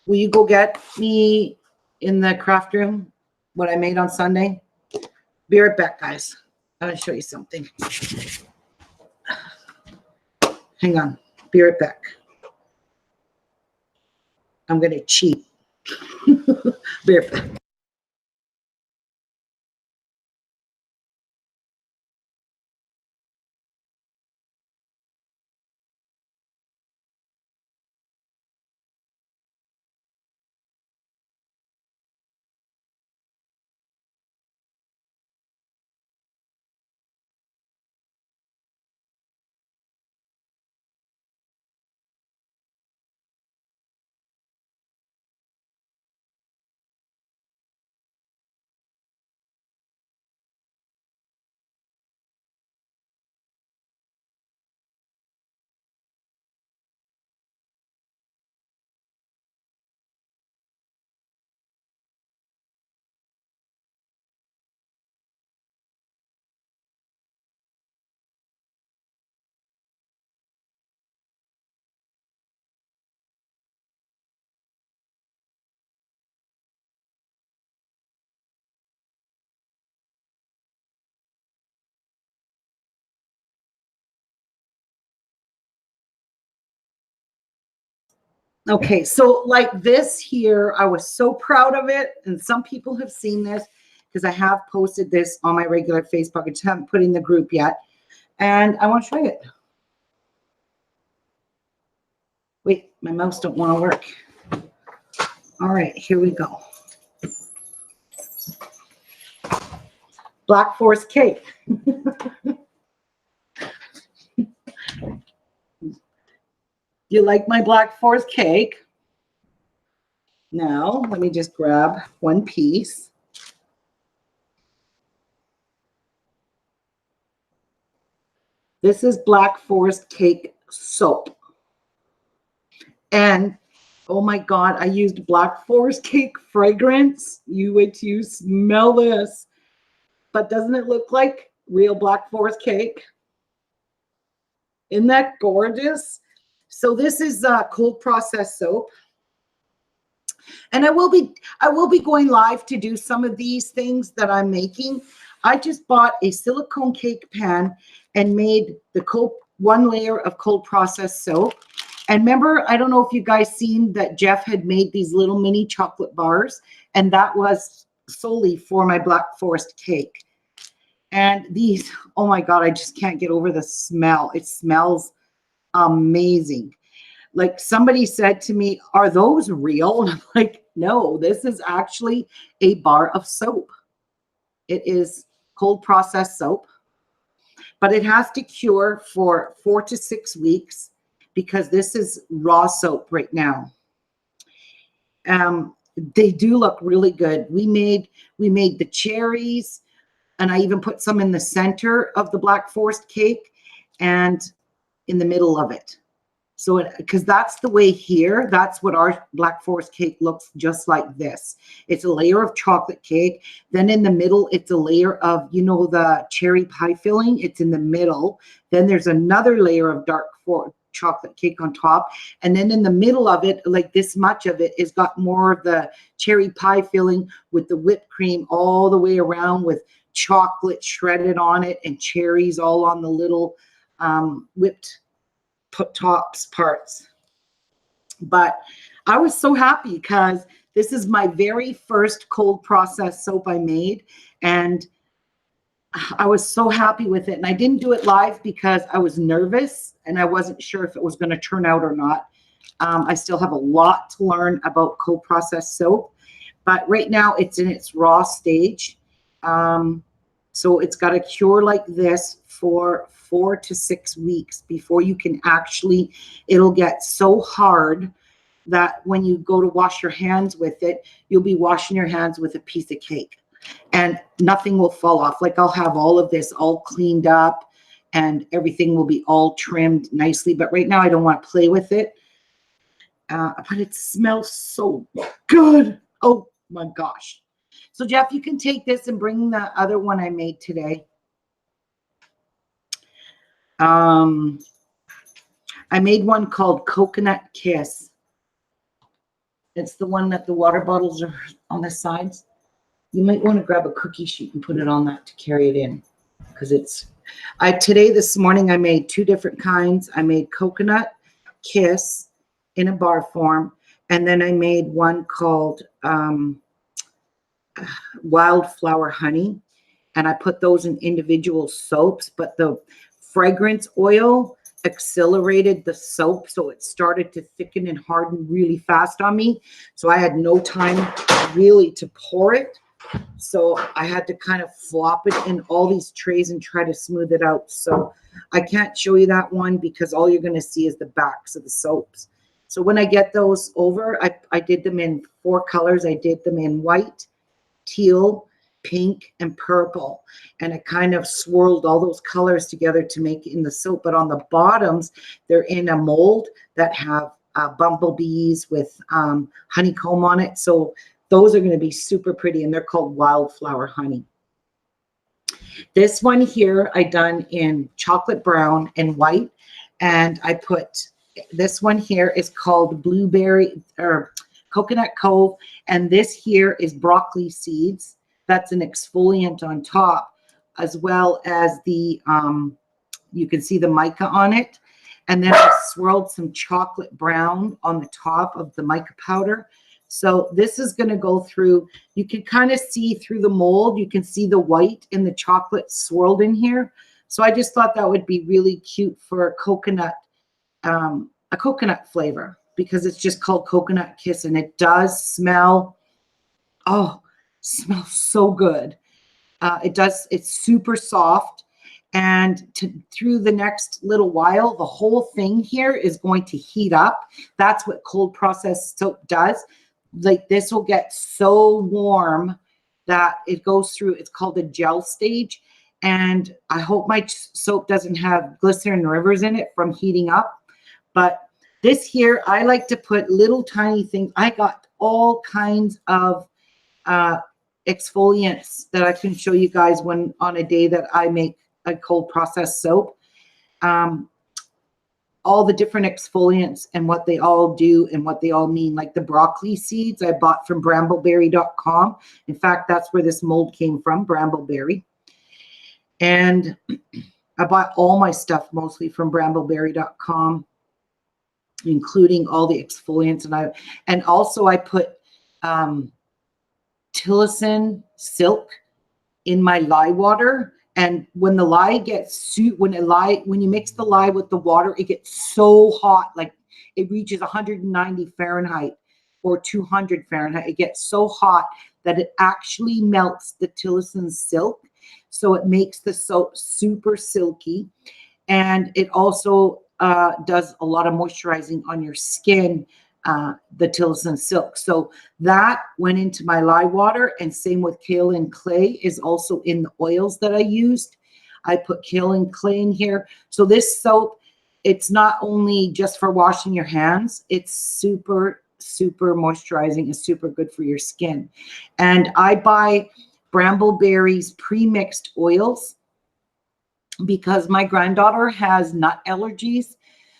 will you go get me in the craft room what I made on Sunday? Be right back, guys. I'm going to show you something. Hang on. Be right back. I'm going to cheat. Be right back. Okay, so like this here, I was so proud of it. And some people have seen this because I have posted this on my regular Facebook. I just haven't put in the group yet. And I want to show you it. Wait, my mouse don't want to work. All right, here we go. Black Forest cake. You like my Black Forest cake? Now, let me just grab one piece. This is Black Forest cake soap. And oh my God, I used Black Forest cake fragrance. You wait till you smell this. But doesn't it look like real Black Forest cake? Isn't that gorgeous? So this is cold processed soap. And I will be going live to do some of these things that I'm making. I just bought a silicone cake pan and made the one layer of cold processed soap. And remember, I don't know if you guys seen that Jeff had made these little mini chocolate bars, and that was solely for my Black Forest cake. And these, oh my God, I just can't get over the smell. It smells amazing. Like somebody said to me, are those real? And I'm like, no, this is actually a bar of soap. It is cold processed soap, but it has to cure for 4 to 6 weeks because this is raw soap right now. They do look really good. We made the cherries. And I even put some in the center of the Black Forest cake and in the middle of it. So, because that's the way here, that's what our Black Forest cake looks, just like this. It's a layer of chocolate cake. Then in the middle, it's a layer of, you know, the cherry pie filling. It's in the middle. Then there's another layer of dark chocolate cake on top. And then in the middle of it, like this much of it, is got more of the cherry pie filling with the whipped cream all the way around with chocolate shredded on it and cherries all on the little whipped tops parts. But I was so happy because this is my very first cold process soap I made, and I was so happy with it. And I didn't do it live because I was nervous and I wasn't sure if it was going to turn out or not. I still have a lot to learn about cold process soap, but right now it's in its raw stage. So it's got to cure like this for 4 to 6 weeks before you can actually, it'll get so hard that when you go to wash your hands with it, you'll be washing your hands with a piece of cake and nothing will fall off. Like I'll have all of this all cleaned up and everything will be all trimmed nicely. But right now I don't want to play with it. But it smells so good. Oh my gosh. So Jeff, you can take this and bring the other one I made today. I made one called Coconut Kiss. It's the one that the water bottles are on the sides. You might want to grab a cookie sheet and put it on that to carry it in, because it's, this morning I made 2 different kinds. I made Coconut Kiss in a bar form, and then I made one called Wildflower Honey, and I put those in individual soaps, but the fragrance oil accelerated the soap, so it started to thicken and harden really fast on me. So I had no time really to pour it. So I had to kind of flop it in all these trays and try to smooth it out. So I can't show you that one because all you're going to see is the backs of the soaps. So when I get those over, I did them in 4 colors. I did them in white, teal, pink, and purple. And I kind of swirled all those colors together to make it in the soap. But on the bottoms, they're in a mold that have bumblebees with honeycomb on it. So those are going to be super pretty, and they're called Wildflower Honey. This one here I done in chocolate brown and white, and I put, this one here is called Blueberry or Coconut Cove, and this here is broccoli seeds. That's an exfoliant on top, as well as the, you can see the mica on it. And then I swirled some chocolate brown on the top of the mica powder. So this is going to go through, you can kind of see through the mold. You can see the white and the chocolate swirled in here. So I just thought that would be really cute for a coconut flavor, because it's just called Coconut Kiss, and it does smell, oh, smells so good. It does, it's super soft. And through the next little while, the whole thing here is going to heat up. That's what cold process soap does. Like this will get so warm that it goes through, it's called a gel stage. And I hope my soap doesn't have glycerin rivers in it from heating up. But this here, I like to put little tiny things. I got all kinds of exfoliants that I can show you guys when on a day that I make a cold process soap. All the different exfoliants and what they all do and what they all mean. Like the broccoli seeds I bought from brambleberry.com. In fact, that's where this mold came from, Brambleberry. And I bought all my stuff mostly from brambleberry.com, including all the exfoliants. And also I put Tillicin silk in my lye water. And when the lye gets, when you mix the lye with the water, it gets so hot, like it reaches 190 Fahrenheit or 200 Fahrenheit. It gets so hot that it actually melts the Tillicin silk. So it makes the soap super silky. And it also does a lot of moisturizing on your skin the Tilson silk. So that went into my lye water, and same with kaolin clay is also in the oils that I used. I put kaolin clay in here. So this soap, it's not only just for washing your hands, it's super, super moisturizing and super good for your skin. And I buy Brambleberry's pre-mixed oils because my granddaughter has nut allergies.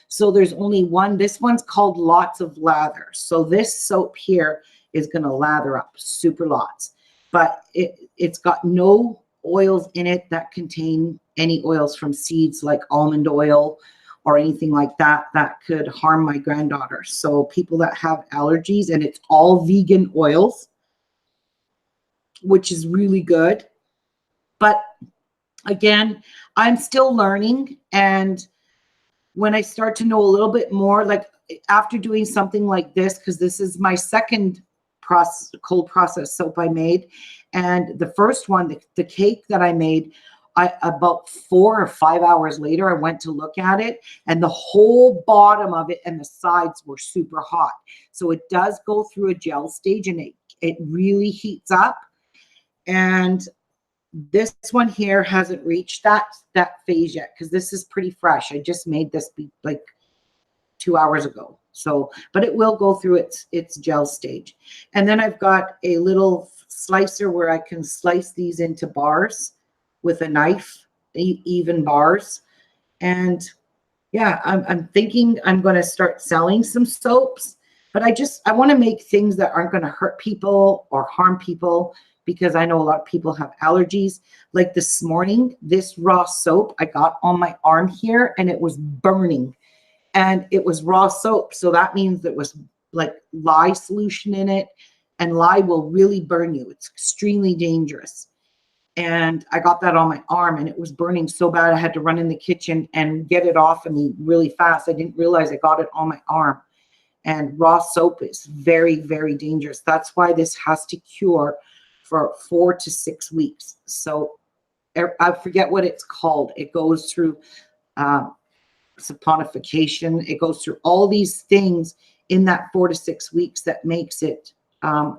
So there's only one. This one's called Lots of Lather. So this soap here is going to lather up super lots. But it's got no oils in it that contain any oils from seeds like almond oil or anything like that that could harm my granddaughter. So people that have allergies, and it's all vegan oils, which is really good. But again, I'm still learning, and when I start to know a little bit more, like after doing something like this, because this is my second cold process soap I made, and the first one, the cake that I made, about 4 or 5 hours later, I went to look at it, and the whole bottom of it and the sides were super hot. So it does go through a gel stage, and it really heats up. And this one here hasn't reached that phase yet, because this is pretty fresh. I just made this like 2 hours ago. So, but it will go through its gel stage. And then I've got a little slicer where I can slice these into bars with a knife, even bars. And yeah, I'm thinking I'm going to start selling some soaps, but I want to make things that aren't going to hurt people or harm people, because I know a lot of people have allergies. Like this morning, this raw soap I got on my arm here, and it was burning, and it was raw soap. So that means there was like lye solution in it, and lye will really burn you. It's extremely dangerous. And I got that on my arm, and it was burning so bad I had to run in the kitchen and get it off of me really fast. I didn't realize I got it on my arm. And raw soap is very, very dangerous. That's why this has to cure for 4 to 6 weeks. So I forget what it's called. It goes through saponification. It goes through all these things in that 4 to 6 weeks that makes it a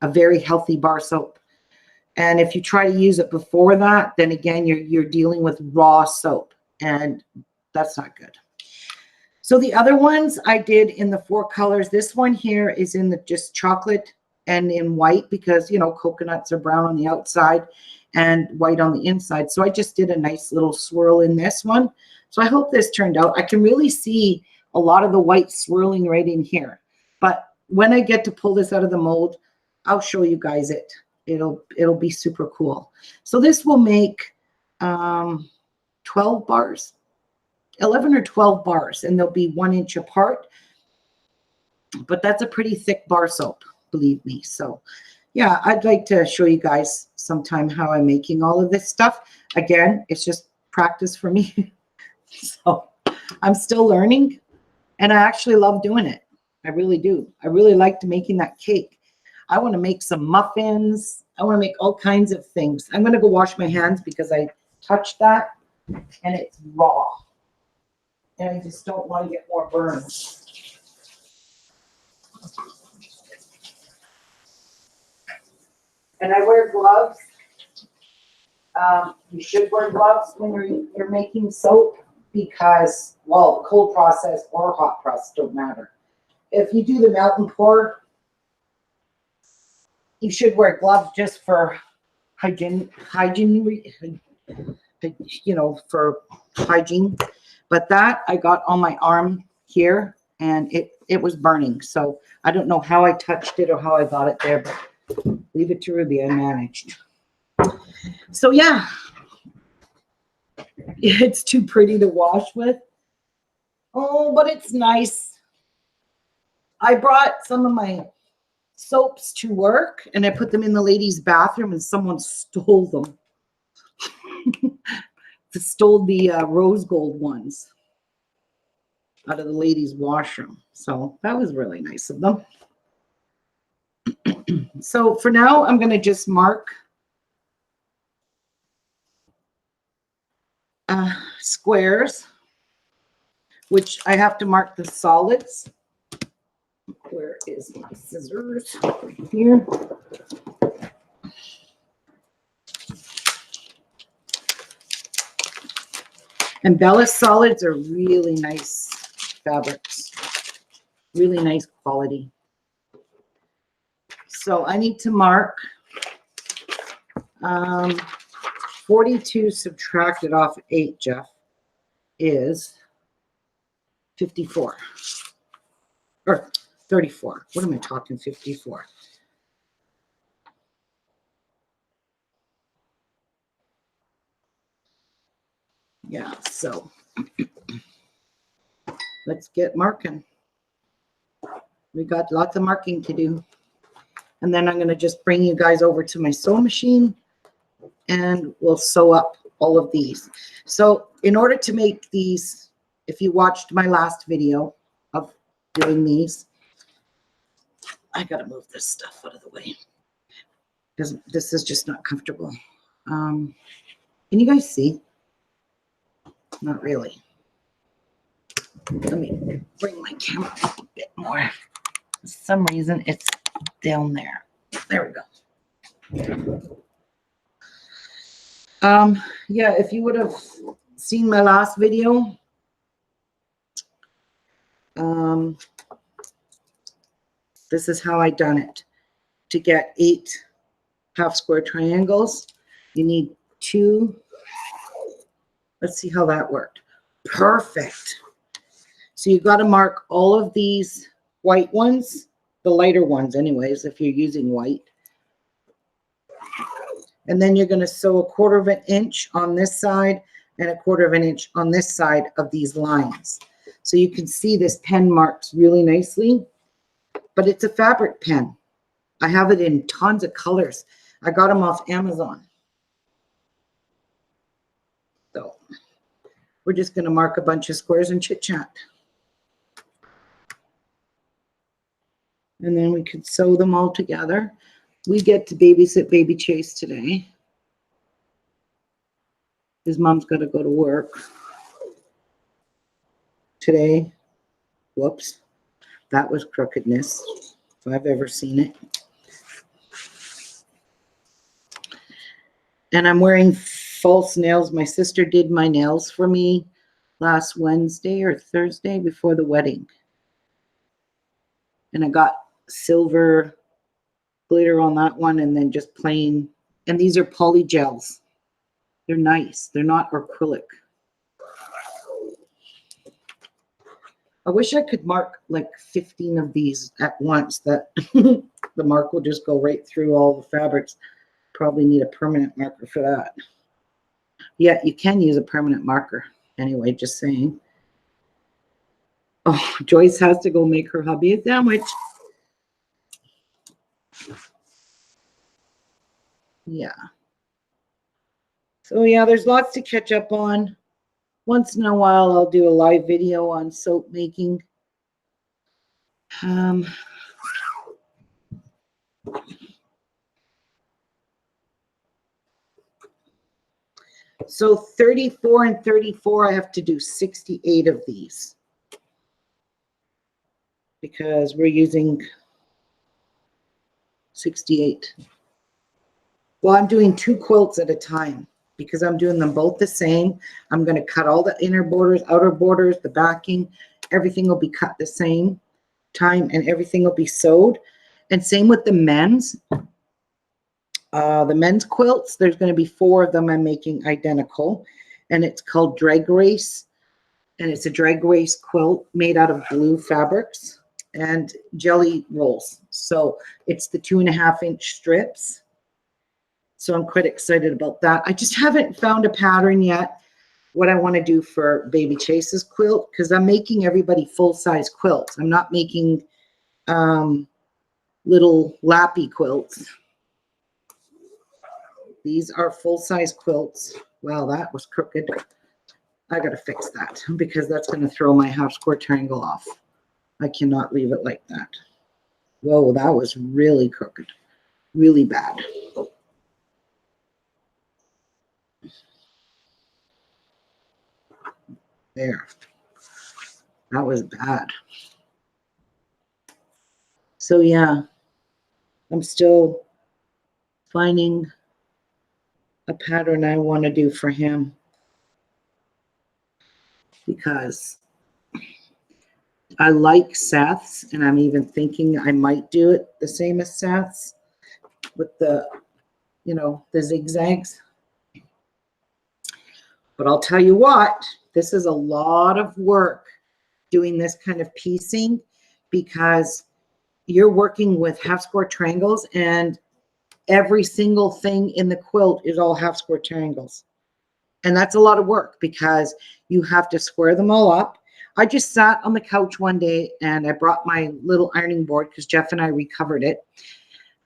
very healthy bar soap. And if you try to use it before that, then again, you're dealing with raw soap, and that's not good. So the other ones I did in the 4 colors. This one here is in the just chocolate and in white, because, you know, coconuts are brown on the outside and white on the inside. So I just did a nice little swirl in this one. So I hope this turned out. I can really see a lot of the white swirling right in here. But when I get to pull this out of the mold, I'll show you guys it. It'll be super cool. So this will make 12 bars, 11 or 12 bars, and they'll be 1 inch apart. But that's a pretty thick bar soap, believe me. So yeah, I'd like to show you guys sometime how I'm making all of this stuff. Again, it's just practice for me. So I'm still learning, and I actually love doing it. I really do. I really liked making that cake. I want to make some muffins. I want to make all kinds of things. I'm going to go wash my hands because I touched that and it's raw. And I just don't want to get more burns. And I wear gloves. You should wear gloves when you're making soap, because, well, cold process or hot process don't matter. If you do the melt and pour, you should wear gloves just for hygiene, you know, for hygiene. But that I got on my arm here, and it was burning. So I don't know how I touched it or how I got it there, but leave it to Ruby. I managed. So yeah, it's too pretty to wash with. Oh, but it's nice. I brought some of my soaps to work, and I put them in the ladies' bathroom, and someone stole them. Stole the rose gold ones out of the ladies' washroom. So that was really nice of them. So for now, I'm going to just mark squares, which I have to mark the solids. is my scissors here. And Bella Solids are really nice fabrics, really nice quality. So I need to mark 42 subtracted off 8, Jeff, is 54 or 34. What am I talking? 54. Yeah, so let's get marking. We got lots of marking to do. And then I'm going to just bring you guys over to my sewing machine and we'll sew up all of these. So in order to make these, if you watched my last video of doing these, I got to move this stuff out of the way because this is just not comfortable. Can you guys see? Not really. Let me bring my camera up a bit more. For some reason, it's down there. There we go. Yeah, if you would have seen my last video, this is how I done it. To get 8 half square triangles, you need 2. Let's see how that worked. Perfect. So you got to mark all of these white ones, the lighter ones anyways, if you're using white. And then you're going to sew 1/4 of an inch on this side and 1/4 of an inch on this side of these lines. So you can see this pen marks really nicely, but it's a fabric pen. I have it in tons of colors. I got them off Amazon. So we're just going to mark a bunch of squares and chit chat. And then we could sew them all together. We get to babysit baby Chase today. His mom's got to go to work today. Whoops. That was crookedness, if I've ever seen it. And I'm wearing false nails. My sister did my nails for me last Wednesday or Thursday before the wedding. And I got silver glitter on that one and then just plain. And these are poly gels. They're nice. They're not acrylic. I wish I could mark like 15 of these at once. That the mark will just go right through all the fabrics. Probably need a permanent marker for that. Yeah, you can use a permanent marker. Anyway, just saying. Oh, Joyce has to go make her hubby a sandwich. Yeah. So yeah, there's lots to catch up on. Once in a while, I'll do a live video on soap making. So 34 and 34, I have to do 68 of these because we're using 68. Well, I'm doing 2 quilts at a time because I'm doing them both the same. I'm going to cut all the inner borders, outer borders, the backing. Everything will be cut the same time and everything will be sewed. And same with the men's. The men's quilts, there's going to be 4 of them I'm making identical. And it's called Drag Race. And it's a drag race quilt made out of blue fabrics and jelly rolls. So it's the 2.5-inch strips. So I'm quite excited about that. I just haven't found a pattern yet, what I want to do for baby Chase's quilt, because I'm making everybody full-size quilts. I'm not making little lappy quilts. These are full-size quilts. Wow, that was crooked. I got to fix that because that's going to throw my half square triangle off. I cannot leave it like that. Whoa, that was really crooked. Really bad. There. That was bad. So yeah, I'm still finding a pattern I want to do for him, because I like Seth's, and I'm even thinking I might do it the same as Seth's with the, you know, the zigzags. But I'll tell you what, this is a lot of work doing this kind of piecing, because you're working with half square triangles, and every single thing in the quilt is all half square triangles. And that's a lot of work because you have to square them all up. I just sat on the couch one day and I brought my little ironing board because Jeff and I recovered it.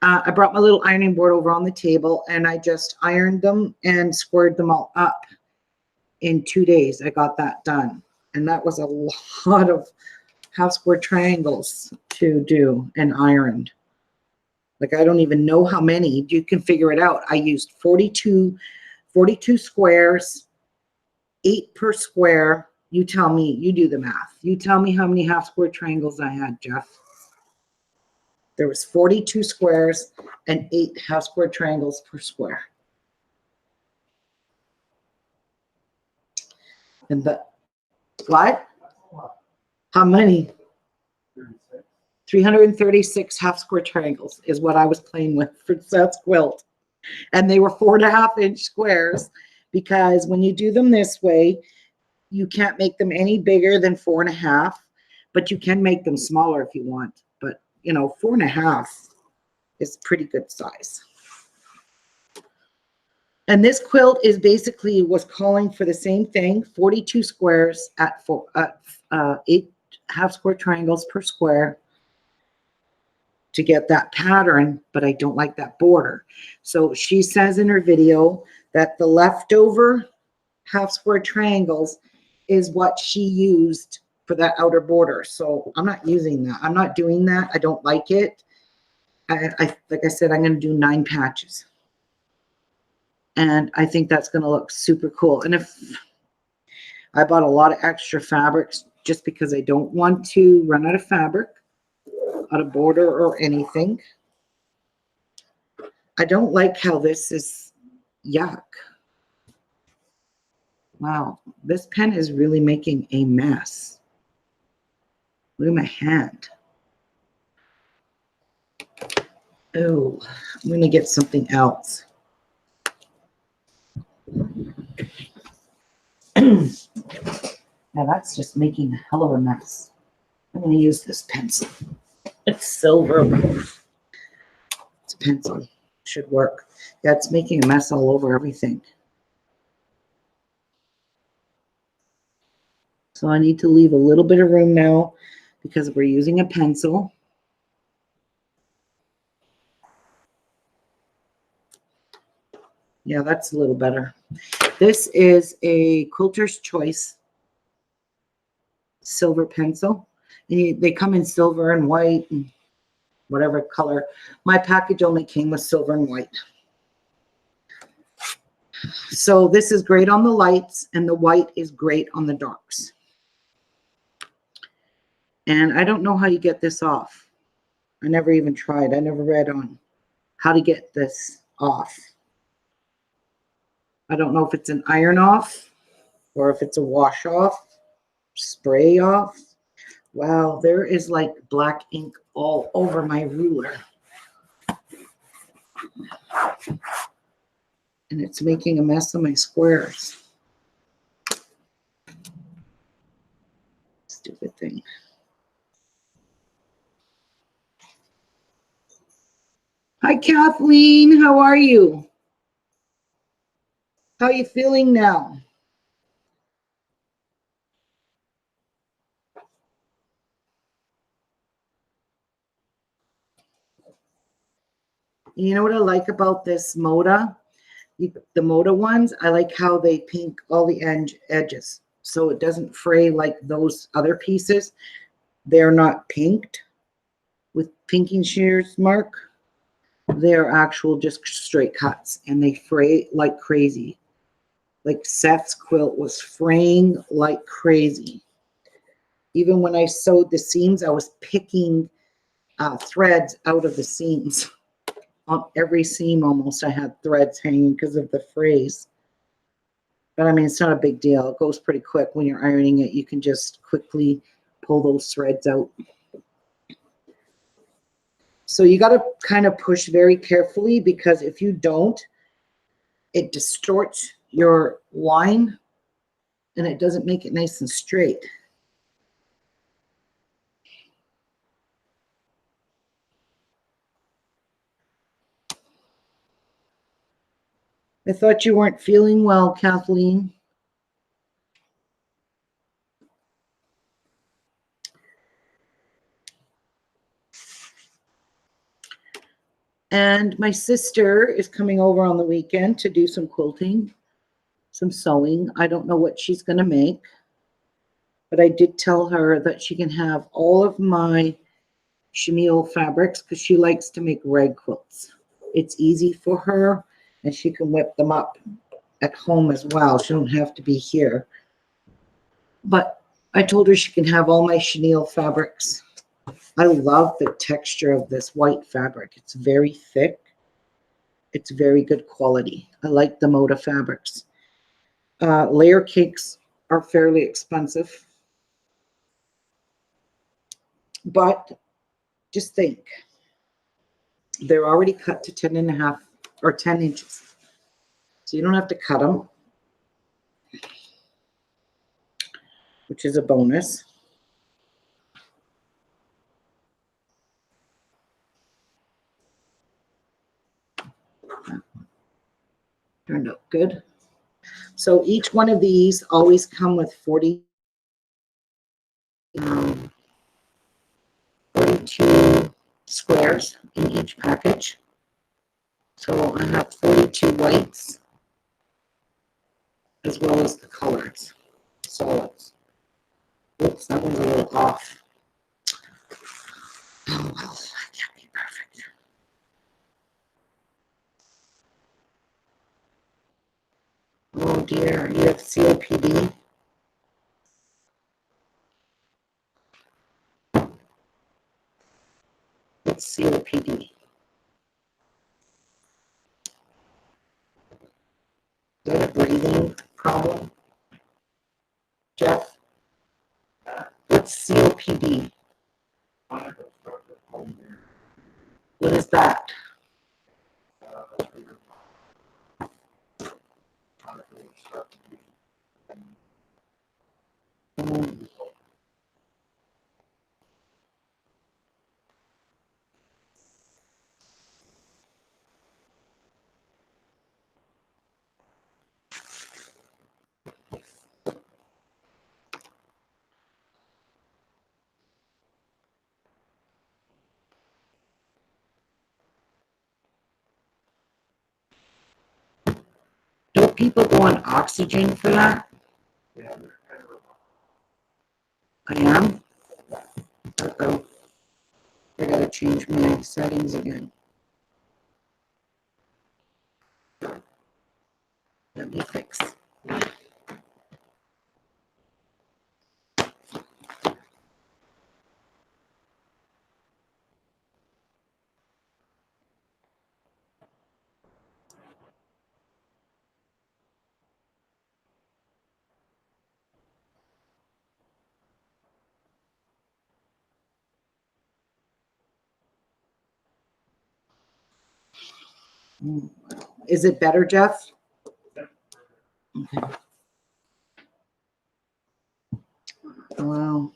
I brought my little ironing board over on the table and I just ironed them and squared them all up. In 2 days, I got that done. And that was a lot of half square triangles to do and ironed. Like, I don't even know how many. You can figure it out. I used 42 squares, 8 per square. You tell me, you do the math. You tell me how many half square triangles I had, Jeff. There was 42 squares and 8 half square triangles per square. And the, what? How many? 336 half square triangles is what I was playing with for Seth's quilt. And they were 4.5-inch squares, because when you do them this way, you can't make them any bigger than 4.5, but you can make them smaller if you want. But, you know, 4.5 is pretty good size. And this quilt is basically was calling for the same thing, 42 squares at 8 half square triangles per square to get that pattern, but I don't like that border. So she says in her video that the leftover half square triangles is what she used for that outer border. So I'm not using that. I'm not doing that. I don't like it. Like I said, I'm going to do 9 patches. And I think that's going to look super cool. And if I bought a lot of extra fabrics just because I don't want to run out of fabric, out of border or anything. I don't like how this is, yuck. Wow, this pen is really making a mess. Look at my hand. Oh, I'm going to get something else. Now that's just making a hell of a mess. I'm going to use this pencil. It's silver. It's a pencil. Should work. Yeah, it's making a mess all over everything. So I need to leave a little bit of room now because we're using a pencil. Yeah, that's a little better. This is a Quilter's Choice silver pencil. And they come in silver and white and whatever color. My package only came with silver and white. So this is great on the lights and the white is great on the darks. And I don't know how you get this off. I never even tried. I never read on how to get this off. I don't know if it's an iron off or if it's a wash off, spray off. Wow, there is like black ink all over my ruler. And it's making a mess of my squares. Stupid thing. Hi, Kathleen. How are you? How are you feeling now? You know what I like about this Moda? The Moda ones, I like how they pink all the edges. So it doesn't fray like those other pieces. They're not pinked with pinking shears mark. They're actual just straight cuts and they fray like crazy. Like Seth's quilt was fraying like crazy. Even when I sewed the seams, I was picking threads out of the seams. On every seam almost I had threads hanging because of the frays. But I mean, it's not a big deal. It goes pretty quick when you're ironing it. You can just quickly pull those threads out. So you got to kind of push very carefully, because if you don't, it distorts your line and it doesn't make it nice and straight. I thought you weren't feeling well, Kathleen. And my sister is coming over on the weekend to do some quilting, some sewing. I don't know what she's going to make, but I did tell her that she can have all of my chenille fabrics because she likes to make rag quilts. It's easy for her and she can whip them up at home as well. She don't have to be here. But I told her she can have all my chenille fabrics. I love the texture of this white fabric. It's very thick. It's very good quality. I like the Moda fabrics. Layer cakes are fairly expensive. But just think, they're already cut to 10.5 or 10 inches. So you don't have to cut them, which is a bonus. Turned out good. So each one of these always come with 42 squares in each package. So I have 42 whites as well as the colors, solids. Oops, that one's a little off. Oh well, that can't be perfect. Oh dear, you have COPD. What's COPD? Is that a breathing problem? Jeff? What's COPD? What is that? Um, don't people go on oxygen for that? I am? Uh-oh. I gotta change my settings again. Let me fix. Is it better, Jeff? Okay. Wow.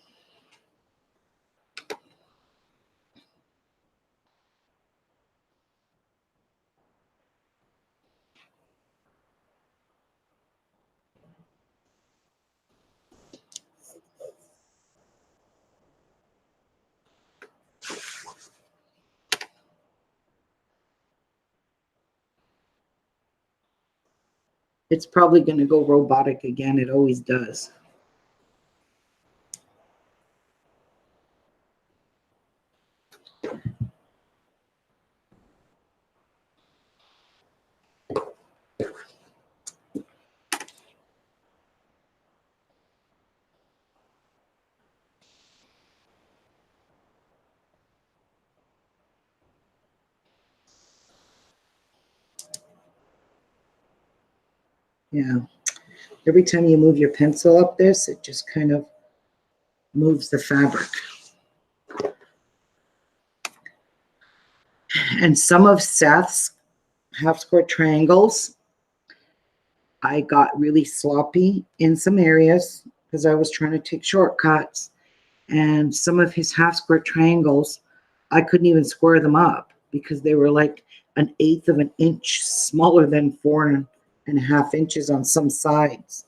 It's probably going to go robotic again. It always does. Yeah. Every time you move your pencil up this, it just kind of moves the fabric. And some of Seth's half square triangles, I got really sloppy in some areas because I was trying to take shortcuts. And some of his half square triangles, I couldn't even square them up because they were like 1/8 of an inch smaller than 4.5 inches on some sides.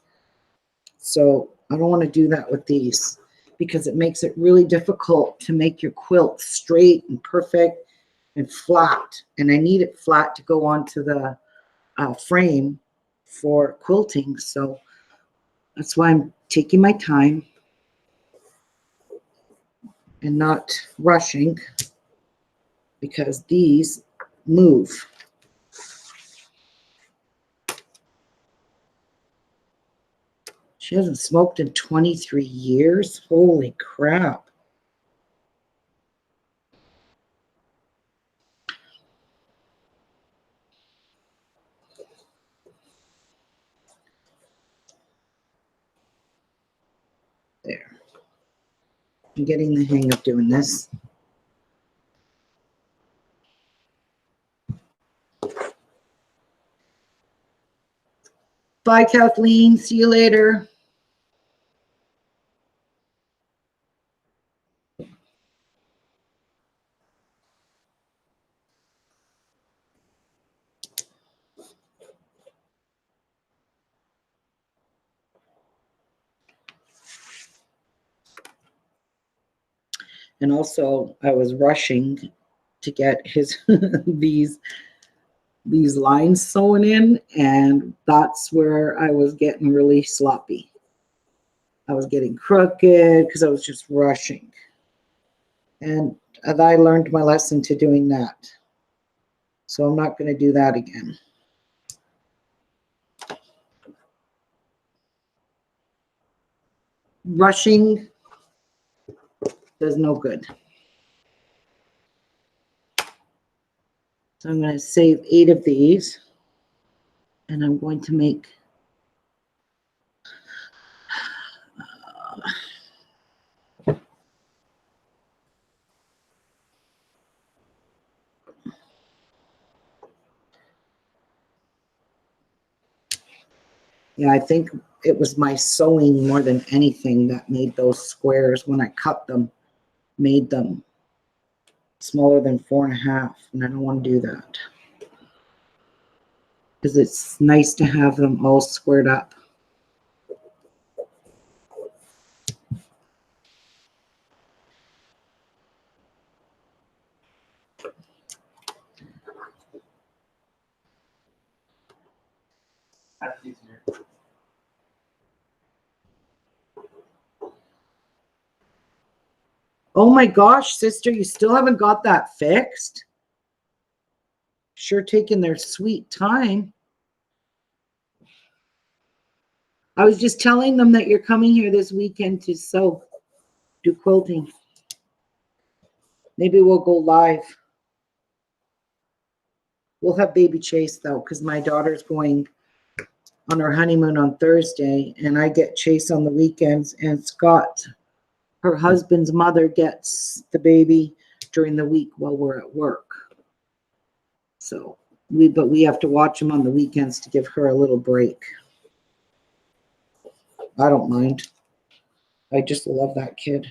So I don't want to do that with these because it makes it really difficult to make your quilt straight and perfect and flat. And I need it flat to go onto the frame for quilting. So that's why I'm taking my time and not rushing, because these move. She hasn't smoked in 23 years. Holy crap. There. I'm getting the hang of doing this. Bye, Kathleen. See you later. And also, I was rushing to get his these lines sewn in, and that's where I was getting really sloppy. I was getting crooked because I was just rushing. And I learned my lesson to doing that. So I'm not going to do that again. Rushing does no good. So I'm going to save 8 of these, and I'm going to make yeah, I think it was my sewing more than anything that made those squares when I cut them, made them smaller than 4.5, and I don't want to do that because it's nice to have them all squared up. That's easier. Oh my gosh, sister, you still haven't got that fixed? Sure taking their sweet time. I was just telling them that you're coming here this weekend to sew, do quilting. Maybe we'll go live. We'll have baby Chase though, because my daughter's going on her honeymoon on Thursday, and I get Chase on the weekends, and Scott, her husband's mother, gets the baby during the week while we're at work. So we have to watch him on the weekends to give her a little break. I don't mind. I just love that kid.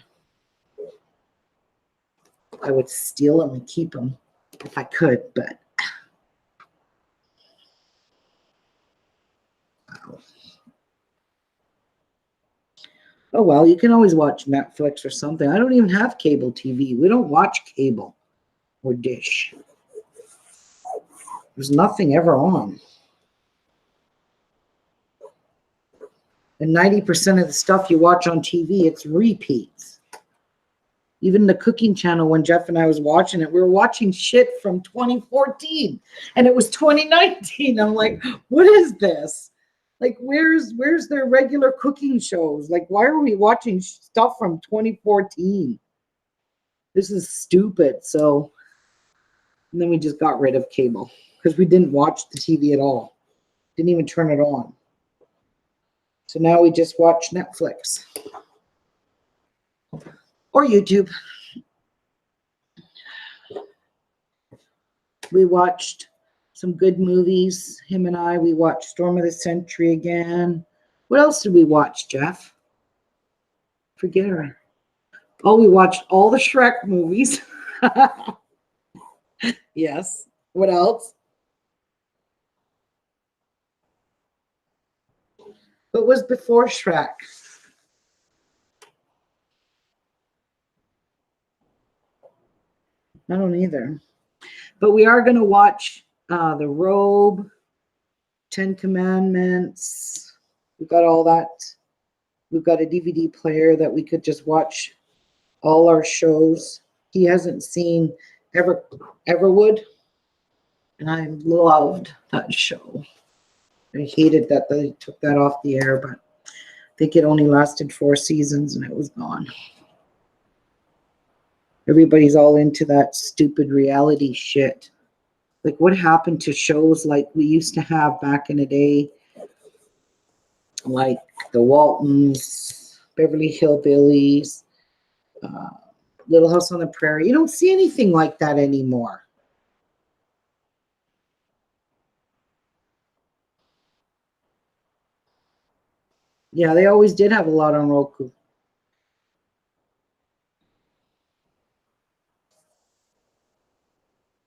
I would steal him and keep him if I could, but wow. Oh well, you can always watch Netflix or something. I don't even have cable TV. We don't watch cable or dish. There's nothing ever on. And 90% of the stuff you watch on TV, it's repeats. Even the cooking channel, when Jeff and I was watching it, we were watching shit from 2014 and it was 2019. I'm like, what is this? Like, where's their regular cooking shows? Like, why are we watching stuff from 2014? This is stupid. So, and then we just got rid of cable because we didn't watch the TV at all. Didn't even turn it on. So now we just watch Netflix or YouTube. We watched some good movies. Him and I, we watched Storm of the Century again. What else did we watch, Jeff? Forget her. Oh, we watched all the Shrek movies. Yes. What else? What was before Shrek? I don't either. But we are going to watch The Robe, 10 Commandments. We've got all that. We've got a DVD player that we could just watch all our shows. He hasn't seen Everwood, and I loved that show. I hated that they took that off the air, but I think it only lasted 4 seasons and it was gone. Everybody's all into that stupid reality shit. Like, what happened to shows like we used to have back in the day, like the Waltons, Beverly Hillbillies, Little House on the Prairie? You don't see anything like that anymore. Yeah, they always did have a lot on Roku.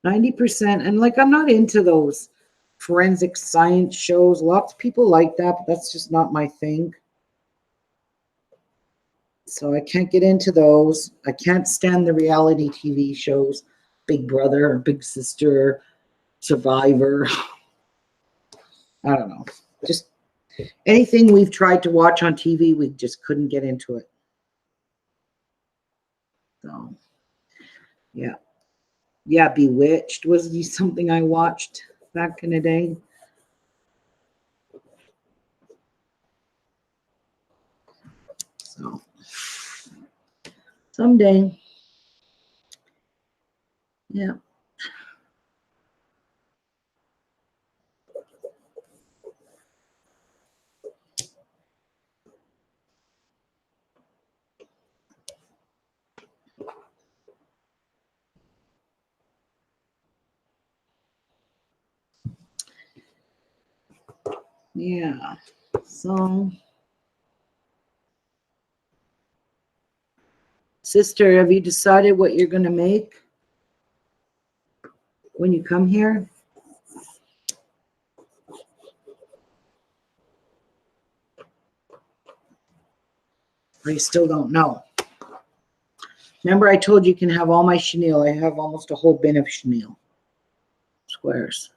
90%. And like, I'm not into those forensic science shows. Lots of people like that, but that's just not my thing. So I can't get into those. I can't stand the reality TV shows, Big Brother or Big Sister, Survivor. I don't know. Just anything we've tried to watch on TV, we just couldn't get into it. So, yeah. Yeah, Bewitched was something I watched back in the day. So, someday. Yeah. Yeah. So, sister, have you decided what you're going to make when you come here? Or you still don't know? Remember, I told you you can have all my chenille. I have almost a whole bin of chenille squares.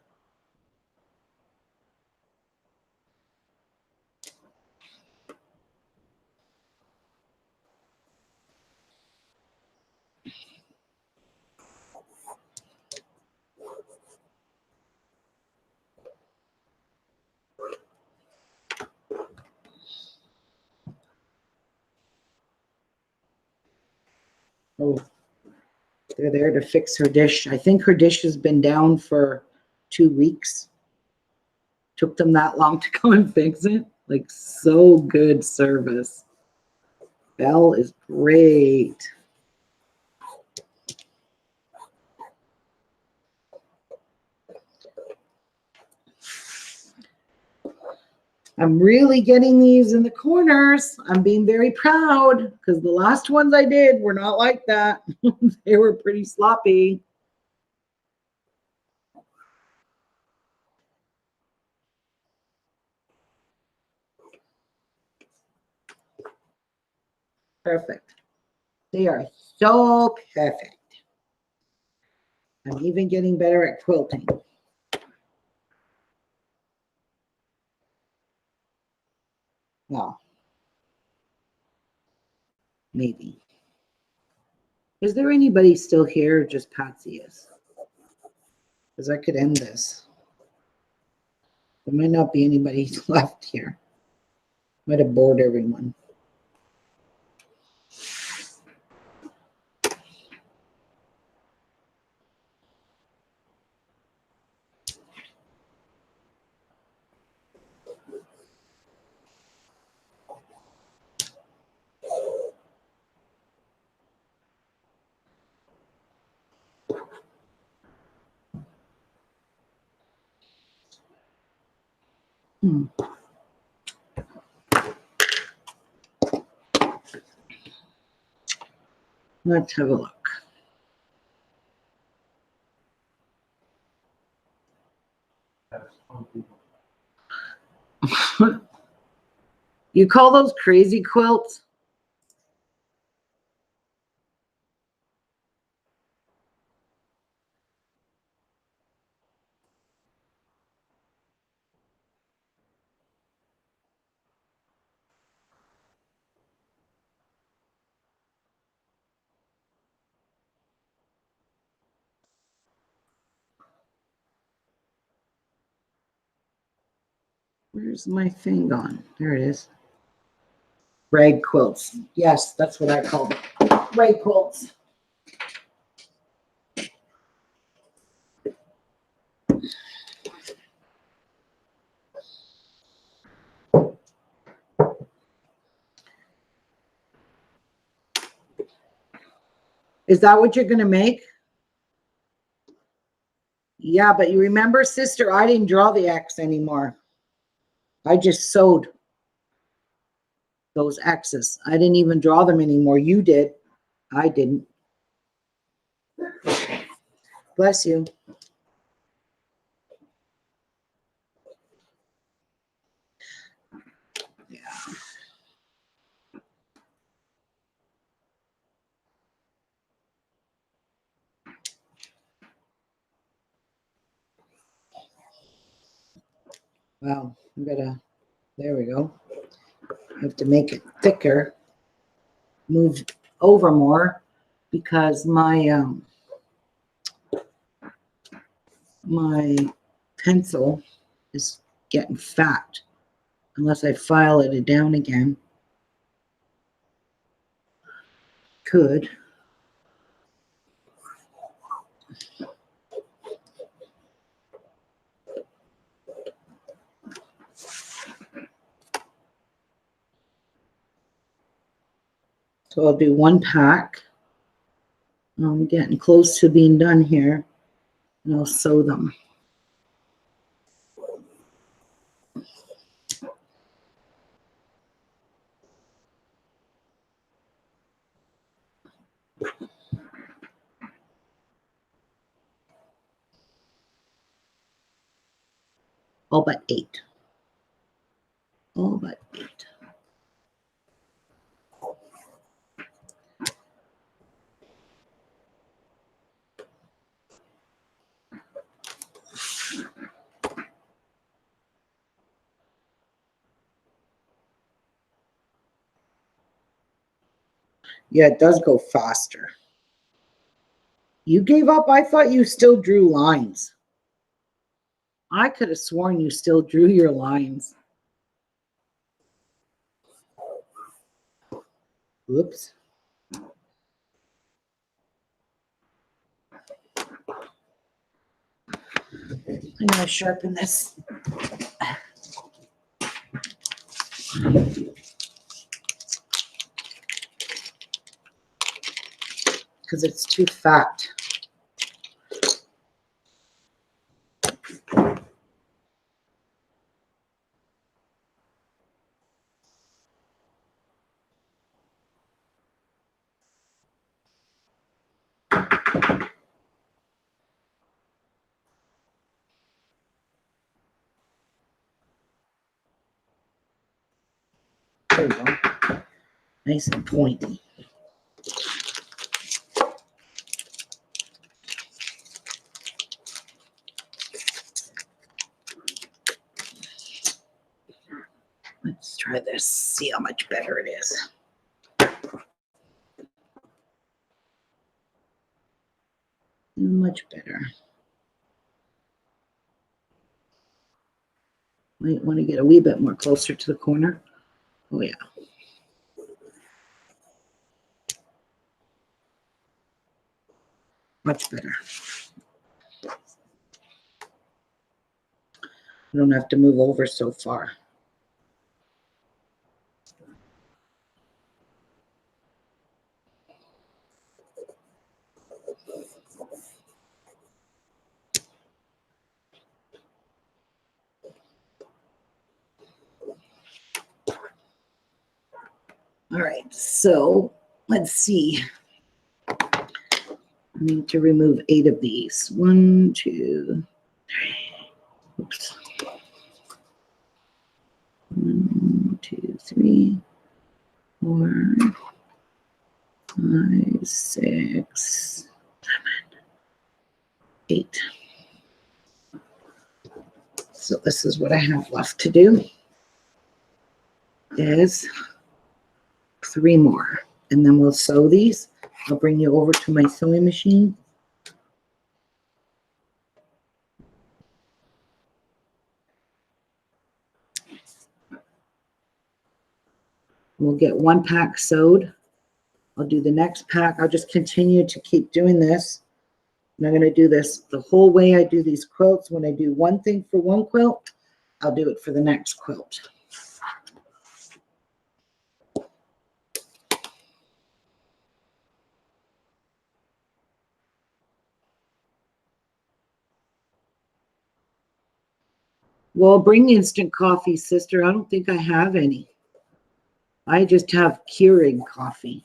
Oh, they're there to fix her dish. I think her dish has been down for 2 weeks. Took them that long to come and fix it. Like, so good service. Belle is great. I'm really getting these in the corners. I'm being very proud because the last ones I did were not like that. They were pretty sloppy. Perfect. They are so perfect. I'm even getting better at quilting. Well, maybe. Is there anybody still here or just Patsy is? Because I could end this. There might not be anybody left here. Might have bored everyone. Let's have a look. You call those crazy quilts? Where's my thing gone? There it is. Rag quilts. Yes, that's what I call them. Rag quilts. Is that what you're going to make? Yeah, but you remember, sister, I didn't draw the X anymore. I just sewed those X's. I didn't even draw them anymore. You did. I didn't. Bless you. Yeah. Wow. I'm gonna, there we go. I have to make it thicker, move over more because my pencil is getting fat unless I file it down again. Could. So I'll do one pack. I'm getting close to being done here, and I'll sew them. All but 8. All but 8. Yeah, it does go faster. You gave up? I thought you still drew lines. I could have sworn you still drew your lines. Whoops. I'm going to sharpen this. Because it's too fat. There we go. Nice and pointy. Let's try this, see how much better it is. Much better. Might want to get a wee bit more closer to the corner. Oh yeah. Much better. You don't have to move over so far. All right, so let's see. I need to remove 8 of these. 1, 2, 3. Oops. 1, 2, 3, 4, 5, 6, 7, 8. So this is what I have left to do, is 3 more. And then we'll sew these. I'll bring you over to my sewing machine. We'll get 1 pack sewed. I'll do the next pack. I'll just continue to keep doing this. And I'm going to do this the whole way I do these quilts. When I do one thing for one quilt, I'll do it for the next quilt. Well, bring instant coffee, sister. I don't think I have any. I just have Keurig coffee.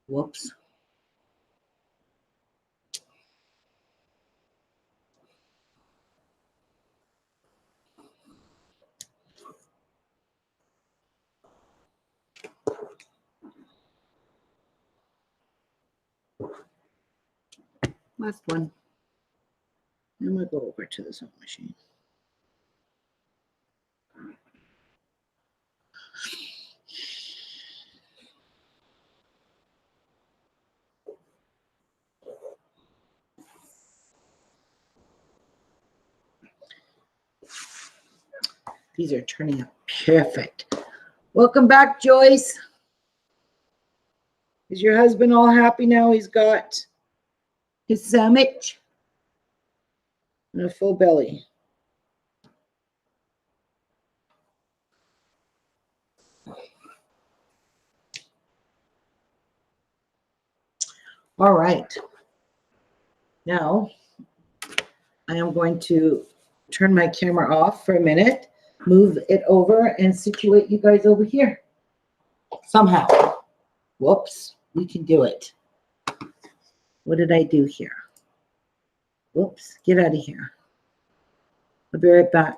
Whoops. Last one. Then we'll go over to the sewing machine. These are turning out perfect. Welcome back, Joyce. Is your husband all happy now? He's got his sandwich and a full belly. All right. Now, I am going to turn my camera off for a minute, move it over, and situate you guys over here. Somehow. Whoops. We can do it. What did I do here? Whoops. Get out of here. I'll be right back.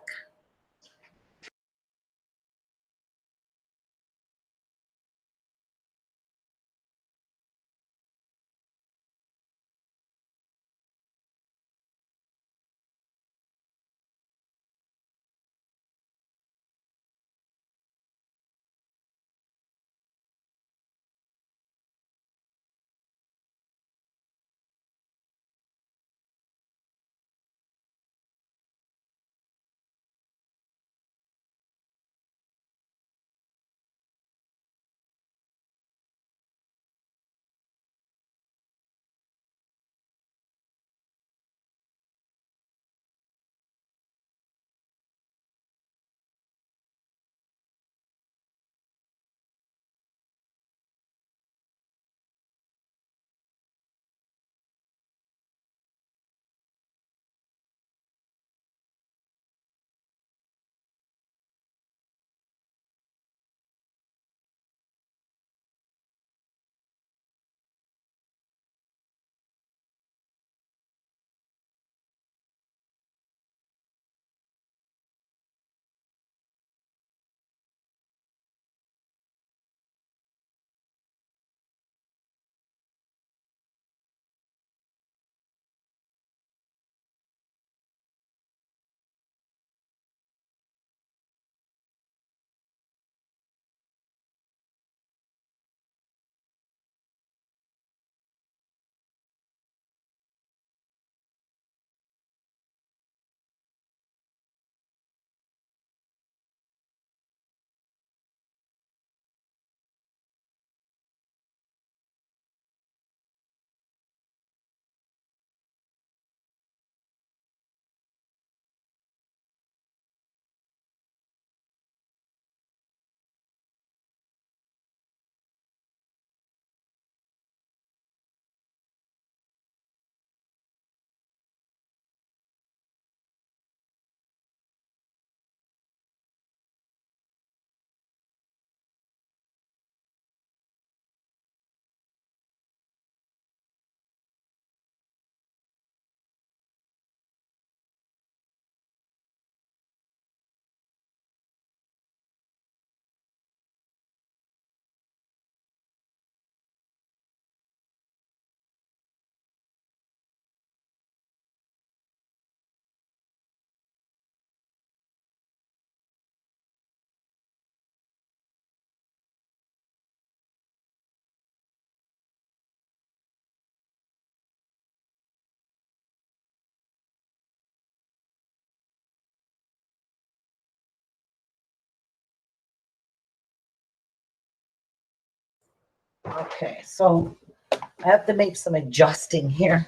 Okay, so I have to make some adjusting here.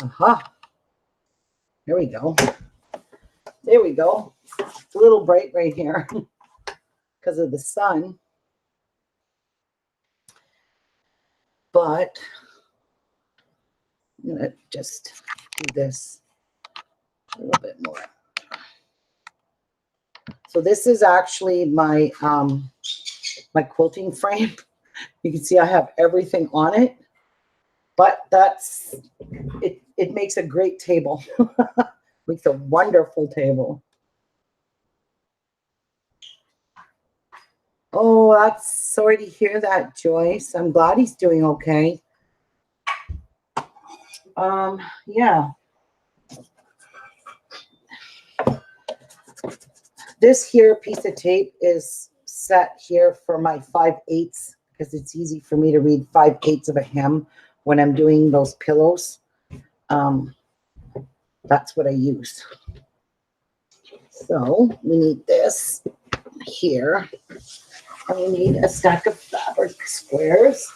Aha. There we go. There we go. It's a little bright right here because of the sun. But I'm going to just do this a little bit more. So this is actually my my quilting frame. You can see I have everything on it, but that's it. It makes a great table. Makes a wonderful table. Oh, that's sorry to hear that, Joyce. I'm glad he's doing okay. Yeah. This here piece of tape is set here for my 5/8 because it's easy for me to read 5/8 of a hem when I'm doing those pillows. That's what I use. So we need this here. And we need a stack of fabric squares.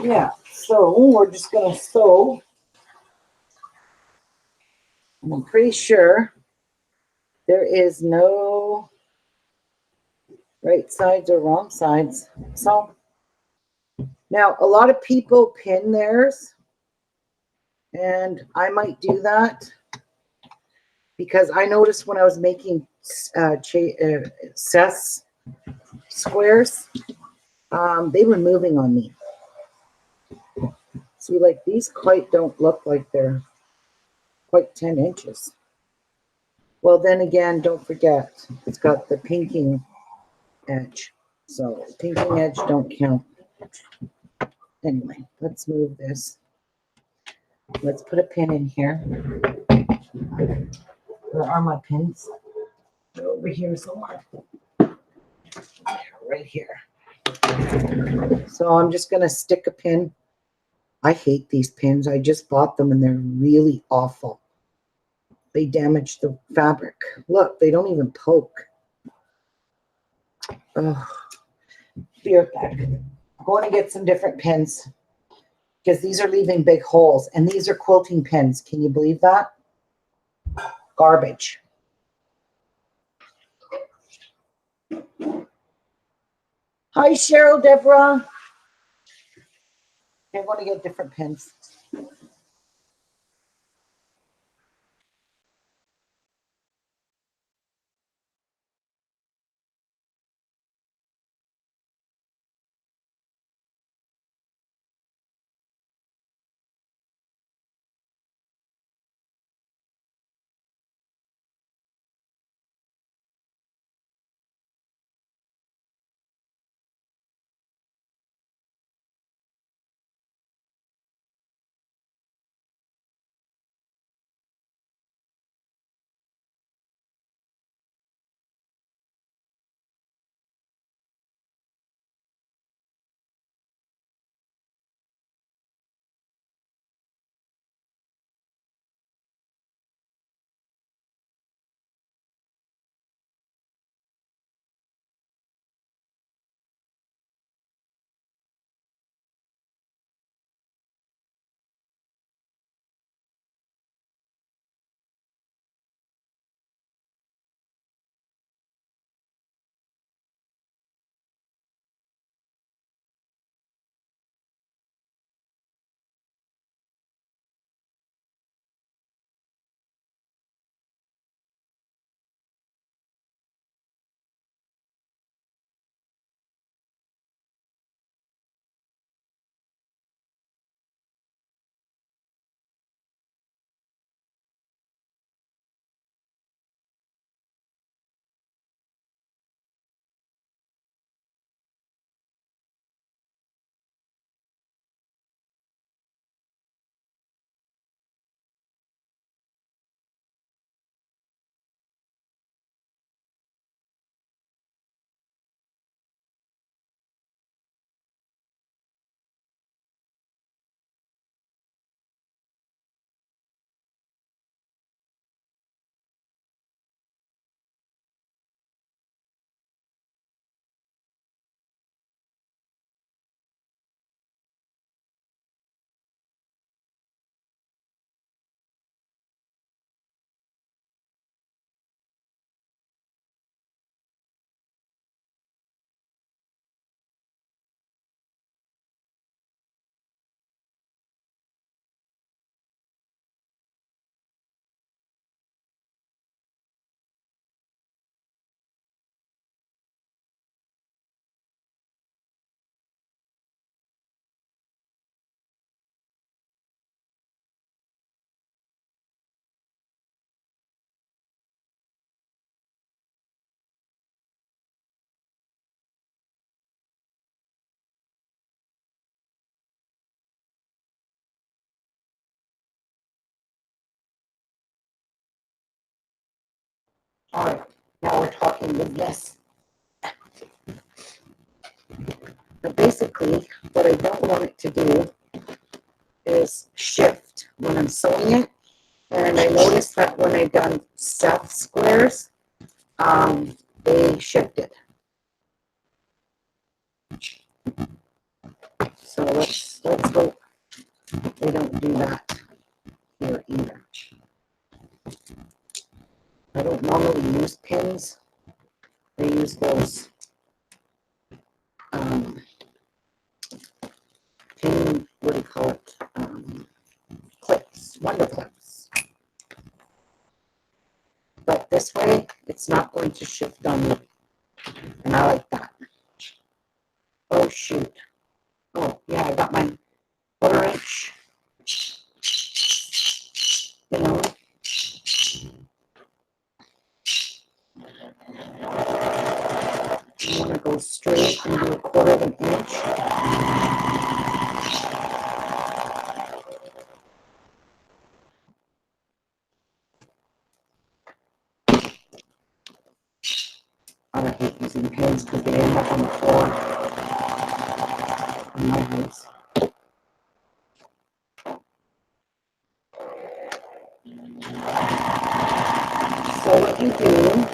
Yeah, so we're just going to sew. And I'm pretty sure there is no right sides or wrong sides. So now a lot of people pin theirs, and I might do that because I noticed when I was making cess squares, they were moving on me. See, like these quite don't look like they're quite 10 inches. Well, then again, don't forget, it's got the pinking edge. So pinking edge don't count. Anyway, let's move this. Let's put a pin in here. Where are my pins? They're over here somewhere. Right here. So I'm just going to stick a pin. I hate these pins. I just bought them and they're really awful. They damage the fabric. Look, they don't even poke. Ugh. Be right back. I'm going to get some different pins because these are leaving big holes, and these are quilting pins. Can you believe that? Garbage. Hi, Cheryl, Deborah. I'm going to get different pins. All right, now we're talking business. But basically, what I don't want it to do is shift when I'm sewing it. And I noticed that when I've done Seth squares, they shifted. So let's hope they don't do that here either. I don't normally use pins. I use those pin, what do you call it? Clips, wonder clips. But this way, it's not going to shift on me. And I like that. Oh, shoot. Oh, yeah, I got my quarter-inch, you know. I want to go straight and do 1/4 of an inch. I hate using pins because they end up on the floor in my house. So what you do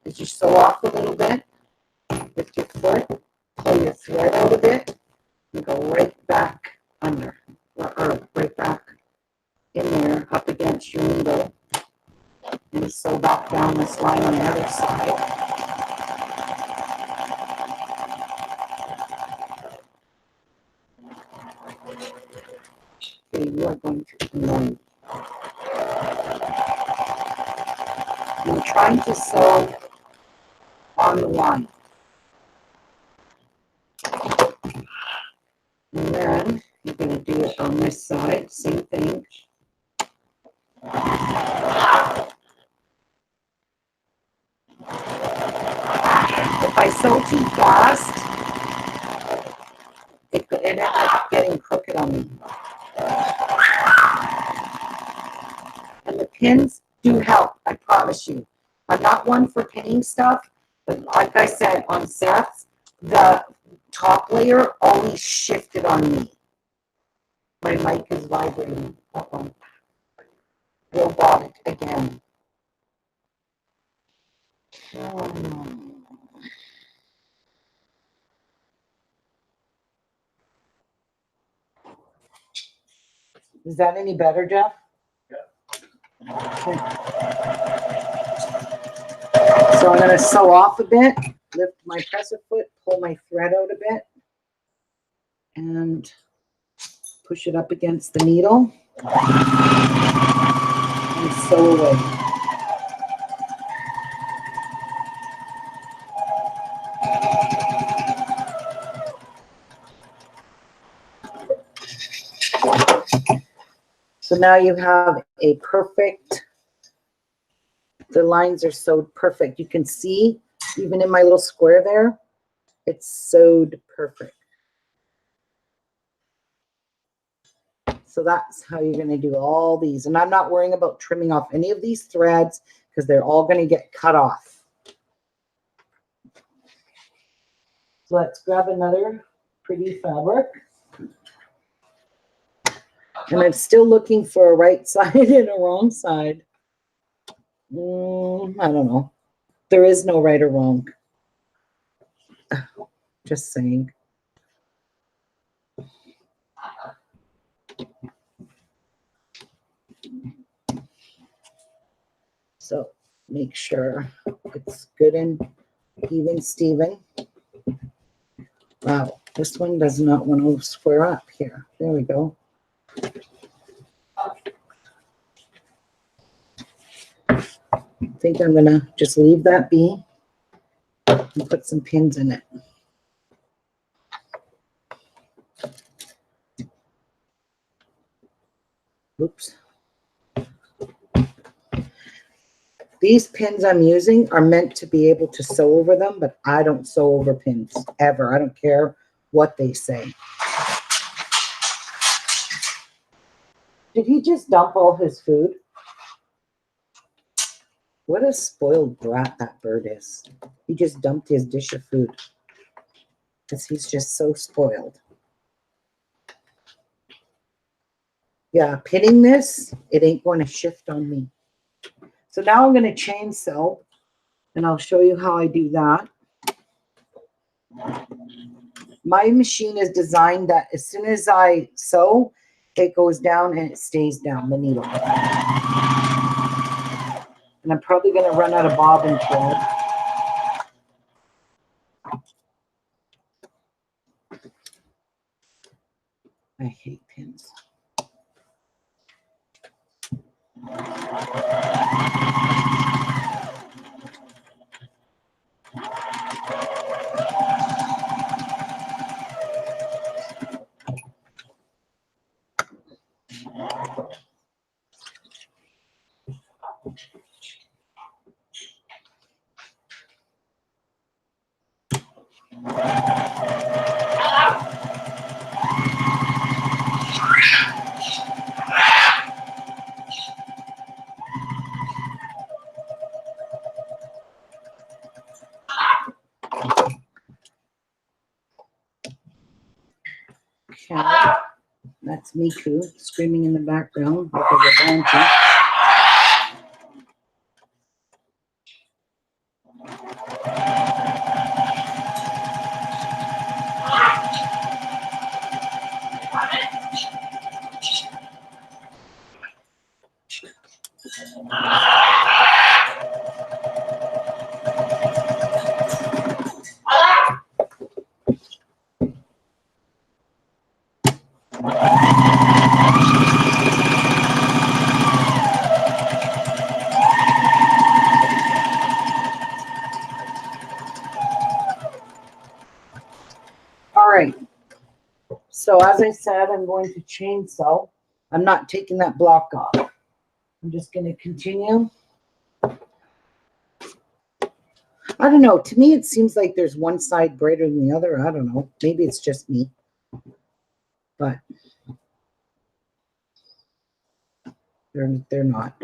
is you sew off a little bit with your foot, pull your thread out a bit, and go right back under, or right back in there up against your needle, and sew back down this line on the other side. Okay, you are going to annoy. You're trying to sew on the line. And then you're going to do it on this side, same thing. If I sew too fast, it ended up getting crooked on me. And the pins do help, I promise you. I'm not one for pinning stuff, but like I said, on Seth's, the top layer always shifted on me. My mic is vibrating. Uh-oh. Robotic again. Is that any better, Jeff? Okay. So I'm going to sew off a bit, lift my presser foot, pull my thread out a bit, and push it up against the needle and sew away. So now you have a perfect, the lines are sewed perfect. You can see, even in my little square there, it's sewed perfect. So that's how you're going to do all these. And I'm not worrying about trimming off any of these threads because they're all going to get cut off. So let's grab another pretty fabric. And I'm still looking for a right side and a wrong side. I don't know. There is no right or wrong. Just saying. So make sure it's good and even, Steven. Wow, this one does not want to square up here. There we go. I think I'm going to just leave that be and put some pins in it. Oops. These pins I'm using are meant to be able to sew over them, but I don't sew over pins ever. I don't care what they say. Did he just dump all his food? What a spoiled brat that bird is. He just dumped his dish of food because he's just so spoiled. Yeah, pinning this, it ain't going to shift on me. So now I'm going to chain sew, and I'll show you how I do that. My machine is designed that as soon as I sew, it goes down and it stays down, the needle. And I'm probably going to run out of bobbin thread. I hate pins. Okay, that's Miku screaming in the background because of Banshee. All right, so as I said, I'm going to chain sew. I'm not taking that block off. I'm just going to continue. I don't know. To me, it seems like there's one side brighter than the other. I don't know. Maybe it's just me. But they're not.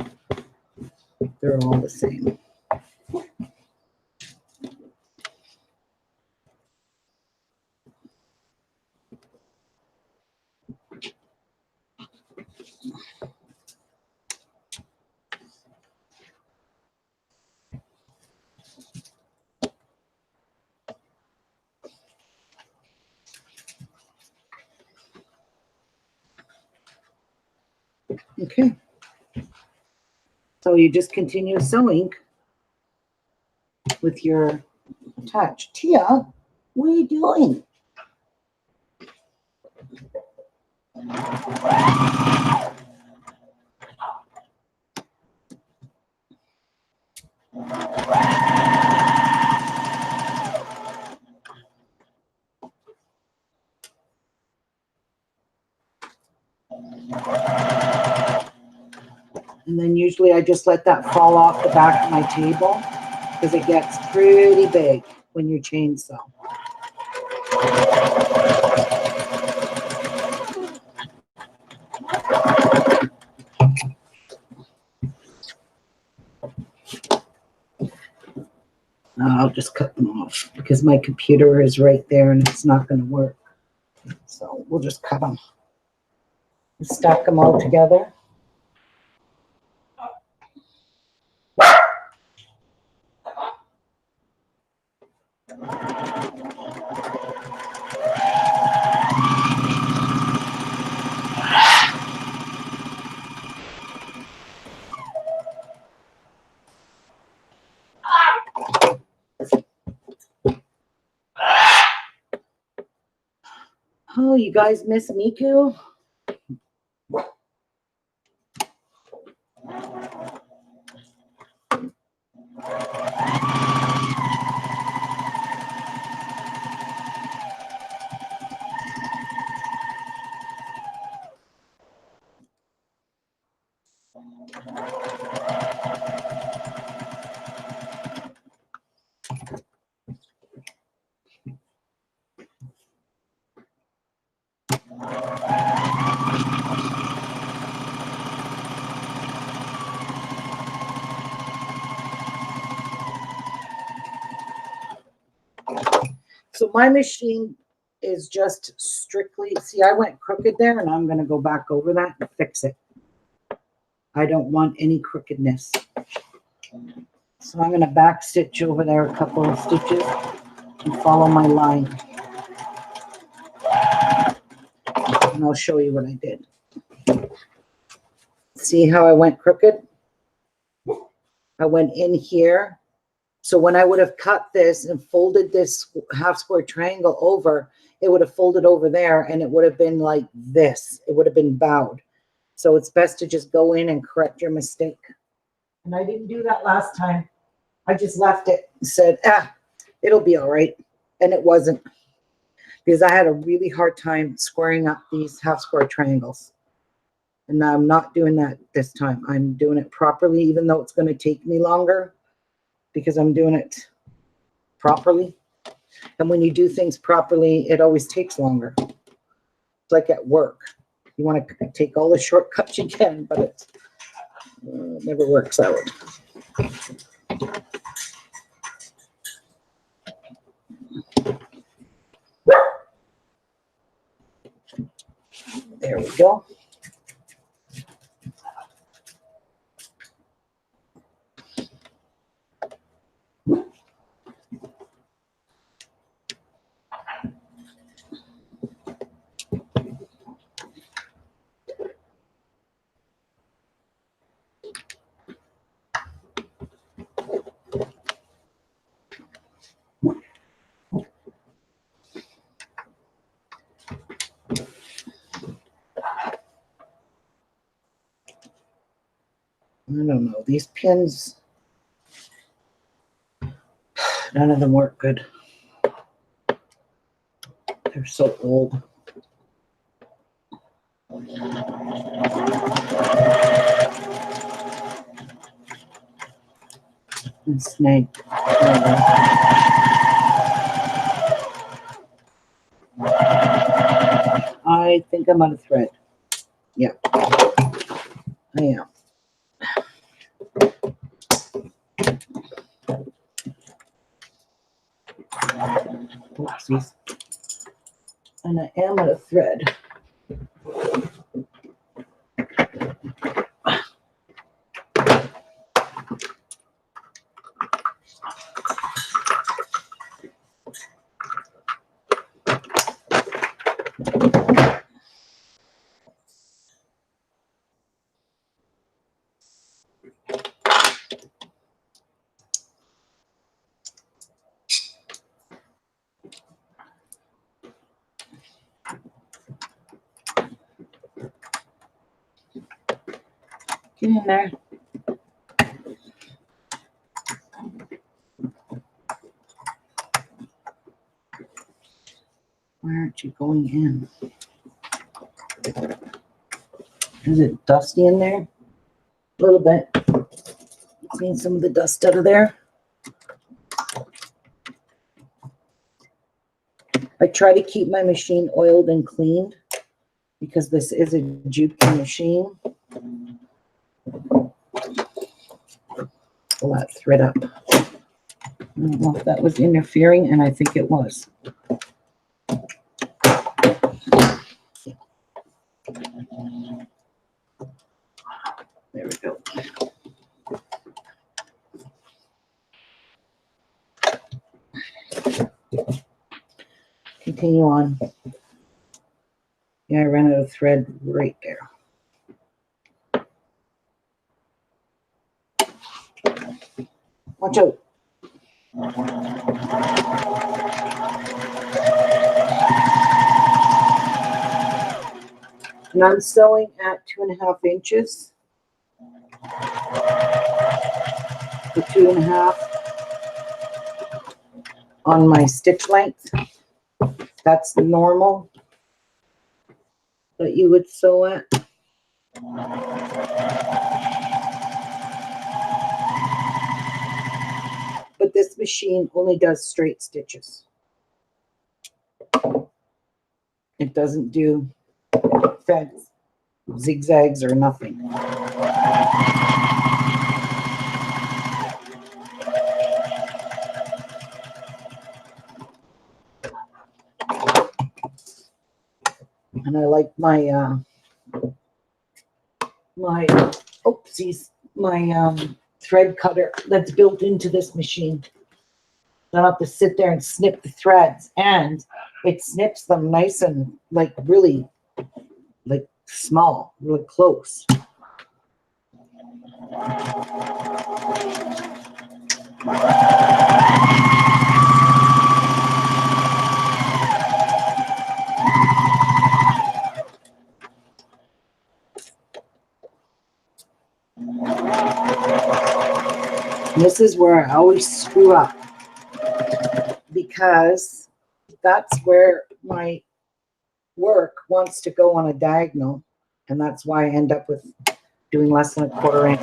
They're all the same. Okay. So you just continue sewing with your attach. Tia, what are you doing? And then usually I just let that fall off the back of my table because it gets pretty big when you chain sew. I'll just cut them off because my computer is right there and it's not going to work. So we'll just cut them. Stack them all together. Oh, you guys miss Miku? So my machine is just strictly, see, I went crooked there and I'm going to go back over that and fix it. I don't want any crookedness. So I'm going to back stitch over there a couple of stitches and follow my line. And I'll show you what I did. See how I went crooked? I went in here. So when I would have cut this and folded this half square triangle over, it would have folded over there and it would have been like this. It would have been bowed. So it's best to just go in and correct your mistake. And I didn't do that last time. I just left it and said, it'll be all right. And it wasn't, because I had a really hard time squaring up these half square triangles. And I'm not doing that this time. I'm doing it properly, even though it's going to take me longer, because I'm doing it properly. And when you do things properly, it always takes longer. It's like at work. You want to take all the shortcuts you can, but it never works out. There we go. I don't know. These pins, none of them work good. They're so old. And snake. I think I'm out of thread. Yeah, I am. Oopsies. And I am out of thread. Get in there. Why aren't you going in? Is it dusty in there? A little bit. Clean some of the dust out of there. I try to keep my machine oiled and cleaned because this is a Juki machine. Pull that thread up. I don't know if that was interfering, and I think it was. There we go. Continue on. Yeah, I ran out of thread right there. Watch out. And I'm sewing at 2.5 inches. The 2.5 on my stitch length. That's normal that you would sew at. But this machine only does straight stitches. It doesn't do fence, zigzags, or nothing. I like my my thread cutter that's built into this machine. I don't have to sit there and snip the threads, and it snips them nice and like really like small, really close. And this is where I always screw up, because that's where my work wants to go on a diagonal, and that's why I end up with doing less than a 1/4 inch.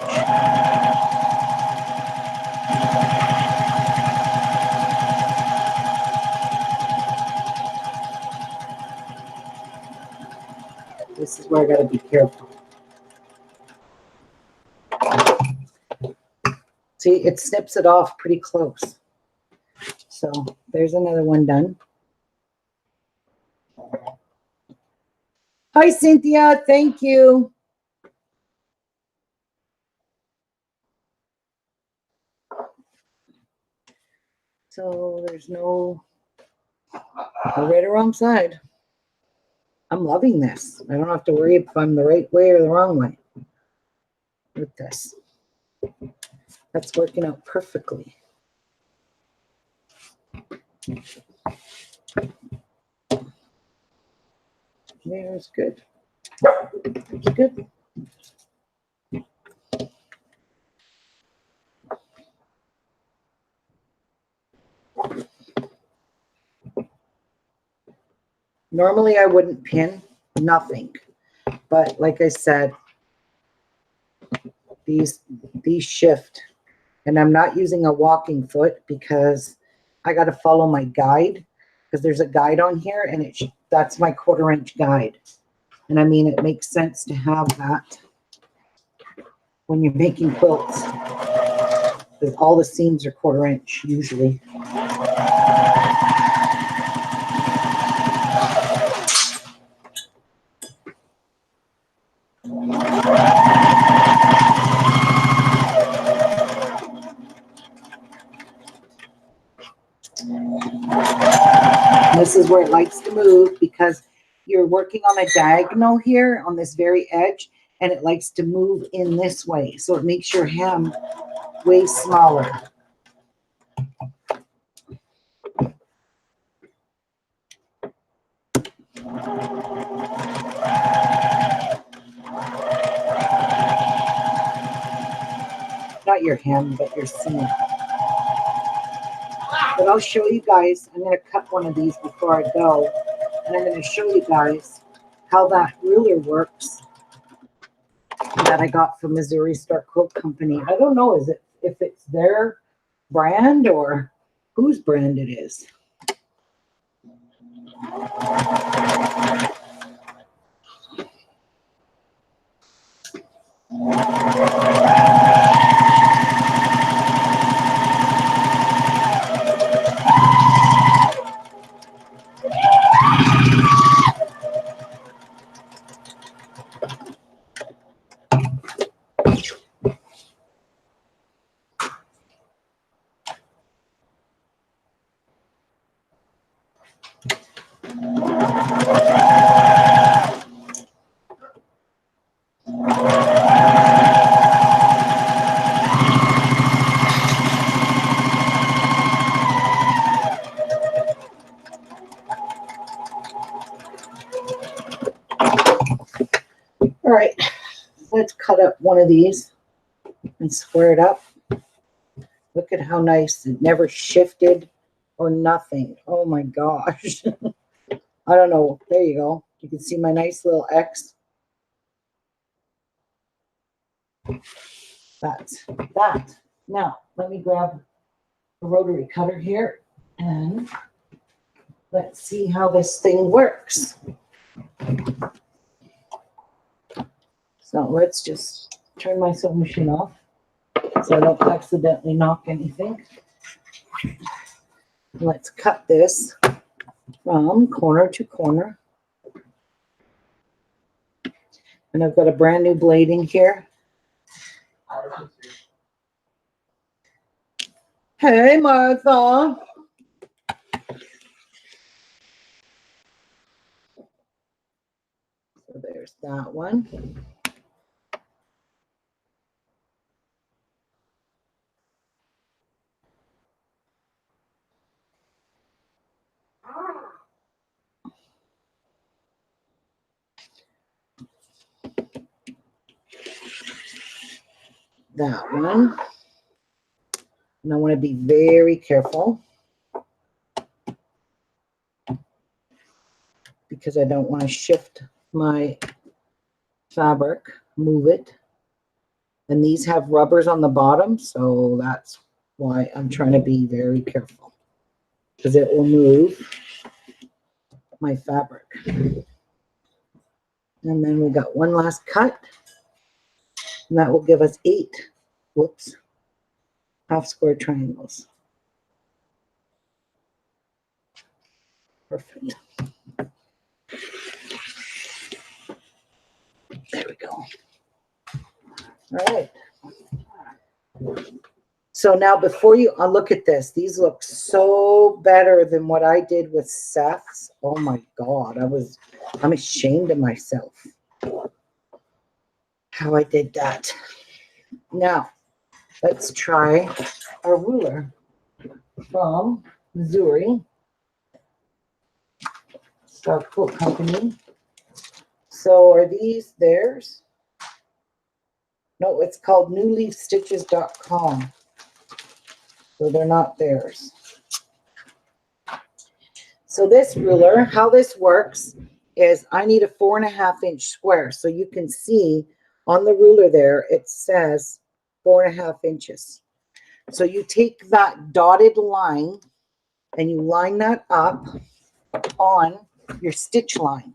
This is where I got to be careful. See, it snips it off pretty close. So there's another one done. Hi, Cynthia. Thank you. So there's no right or wrong side. I'm loving this. I don't have to worry if I'm the right way or the wrong way with this. That's working out perfectly. There's good. It's good. Normally I wouldn't pin nothing, but like I said, these shift, and I'm not using a walking foot because I got to follow my guide, because there's a guide on here, and that's my 1/4 inch guide. And I mean, it makes sense to have that when you're making quilts, because all the seams are 1/4 inch usually. This is where it likes to move, because you're working on a diagonal here on this very edge, and it likes to move in this way. So it makes your hem way smaller. Not your hem, but your seam. But I'll show you guys. I'm going to cut one of these before I go, and I'm going to show you guys how that ruler works that I got from Missouri Star Quilt Company. I don't know if it's their brand or whose brand it is. All right, let's cut up one of these and square it up. Look at how nice. It never shifted or nothing. Oh my gosh. I don't know. There you go. You can see my nice little X. That's that. Now, let me grab a rotary cutter here, and let's see how this thing works. So let's just turn my sewing machine off so I don't accidentally knock anything. Let's cut this from corner to corner. And I've got a brand new blade in here. Hey, Martha. So there's that one. That one. And I want to be very careful because I don't want to shift my fabric, move it. And these have rubbers on the bottom, so that's why I'm trying to be very careful because it will move my fabric. And then we got one last cut, and that will give us 8, whoops, half square triangles. Perfect. There we go. All right. So now before you look at this, these look so better than what I did with Seth's. Oh my God, I'm ashamed of myself how I did that. Now, let's try our ruler from Missouri. It's our quilt company. So are these theirs? No, it's called newleafstitches.com. So they're not theirs. So this ruler, how this works is I need a 4.5-inch square. So you can see on the ruler there, it says 4.5 inches. So you take that dotted line and you line that up on your stitch line.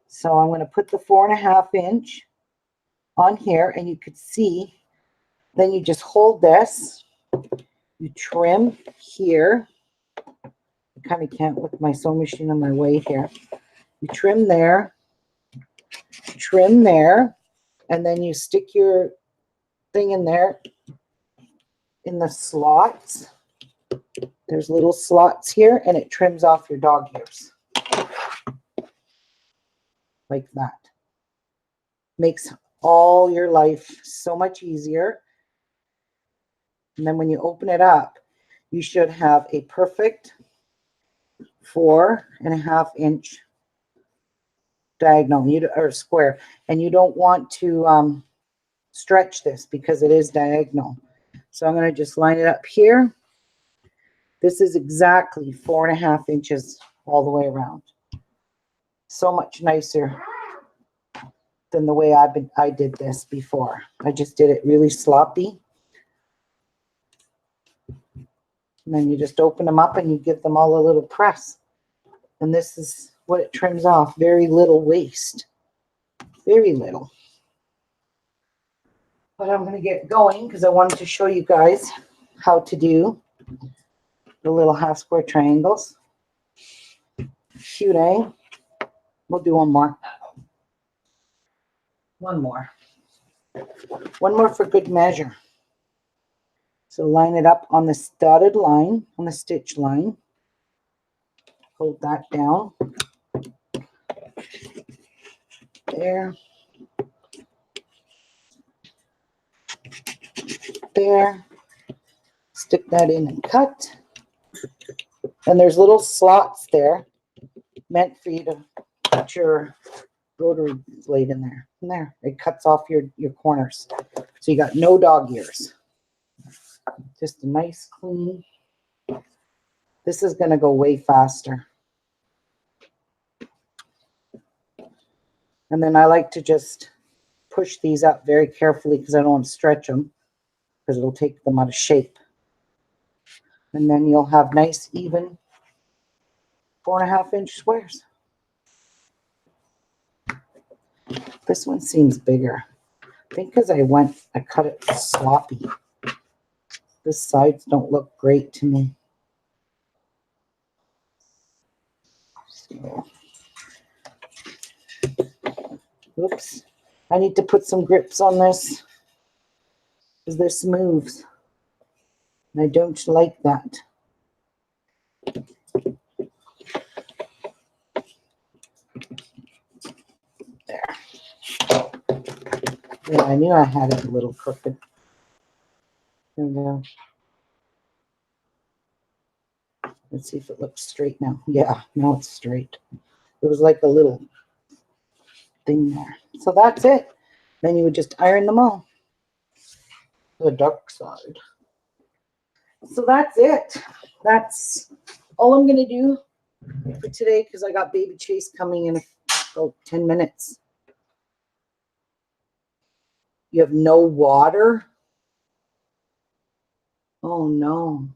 So I'm going to put the 4.5 inch on here, and you could see, then you just hold this, you trim here. I kind of can't with my sewing machine on my way here. You trim there, and then you stick your thing in there in the slots. There's little slots here, and it trims off your dog ears like that. Makes all your life so much easier. And then when you open it up, you should have a perfect 4.5 inch diagonal or square. And you don't want to stretch this because it is diagonal. So I'm going to just line it up here. This is exactly 4.5 inches all the way around. So much nicer than the way I did this before. I just did it really sloppy. And then you just open them up and you give them all a little press. And this is what it trims off. Very little waste. Very little. But I'm going to get going because I wanted to show you guys how to do the little half square triangles. Cute, eh? We'll do one more. One more. One more for good measure. So line it up on the dotted line, on the stitch line. Hold that down. There. There. Stick that in and cut. And there's little slots there meant for you to put your rotary blade in there. And there. It cuts off your corners. So you got no dog ears. Just a nice clean. This is going to go way faster. And then I like to just push these up very carefully because I don't want to stretch them because it'll take them out of shape. And then you'll have nice, even 4.5 inch squares. This one seems bigger. I think because I cut it sloppy. This sides don't look great to me. So Oops. I need to put some grips on this because they're smooth. And I don't like that. There. Yeah, I knew I had it a little crooked. There we go. Let's see if it looks straight now. Yeah, now it's straight. It was like a little thing there. So that's it. Then you would just iron them all. The dark side. So that's it. That's all I'm going to do for today because I got baby Chase coming in about 10 minutes. You have no water? Oh no.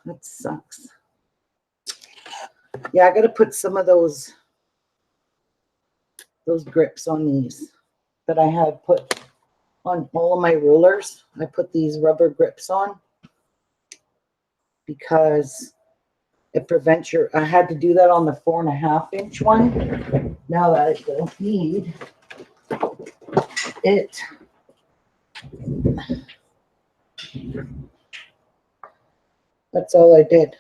That sucks. Yeah, I got to put some of those grips on these that I have put on all of my rulers. I put these rubber grips on because it prevents your, I had to do that on the 4.5-inch one. Now that I don't need it. That's all I did.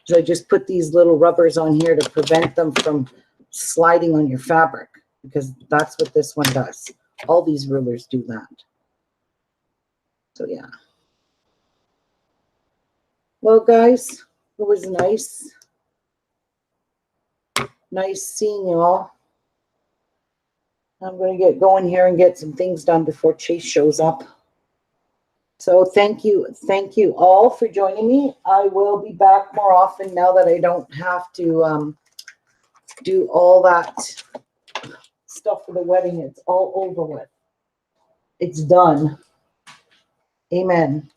So I just put these little rubbers on here to prevent them from sliding on your fabric because that's what this one does. All these rulers do that. So yeah. Well, guys, it was nice seeing you all. I'm going to get going here and get some things done before Chase shows up. So thank you all for joining me. I will be back more often now that I don't have to do all that stuff for the wedding. It's all over with. It's done. Amen.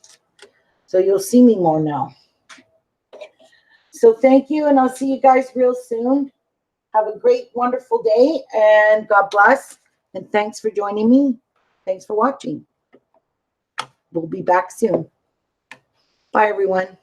So you'll see me more now. So thank you, and I'll see you guys real soon. Have a great, wonderful day, and God bless. And thanks for joining me. Thanks for watching. We'll be back soon. Bye, everyone.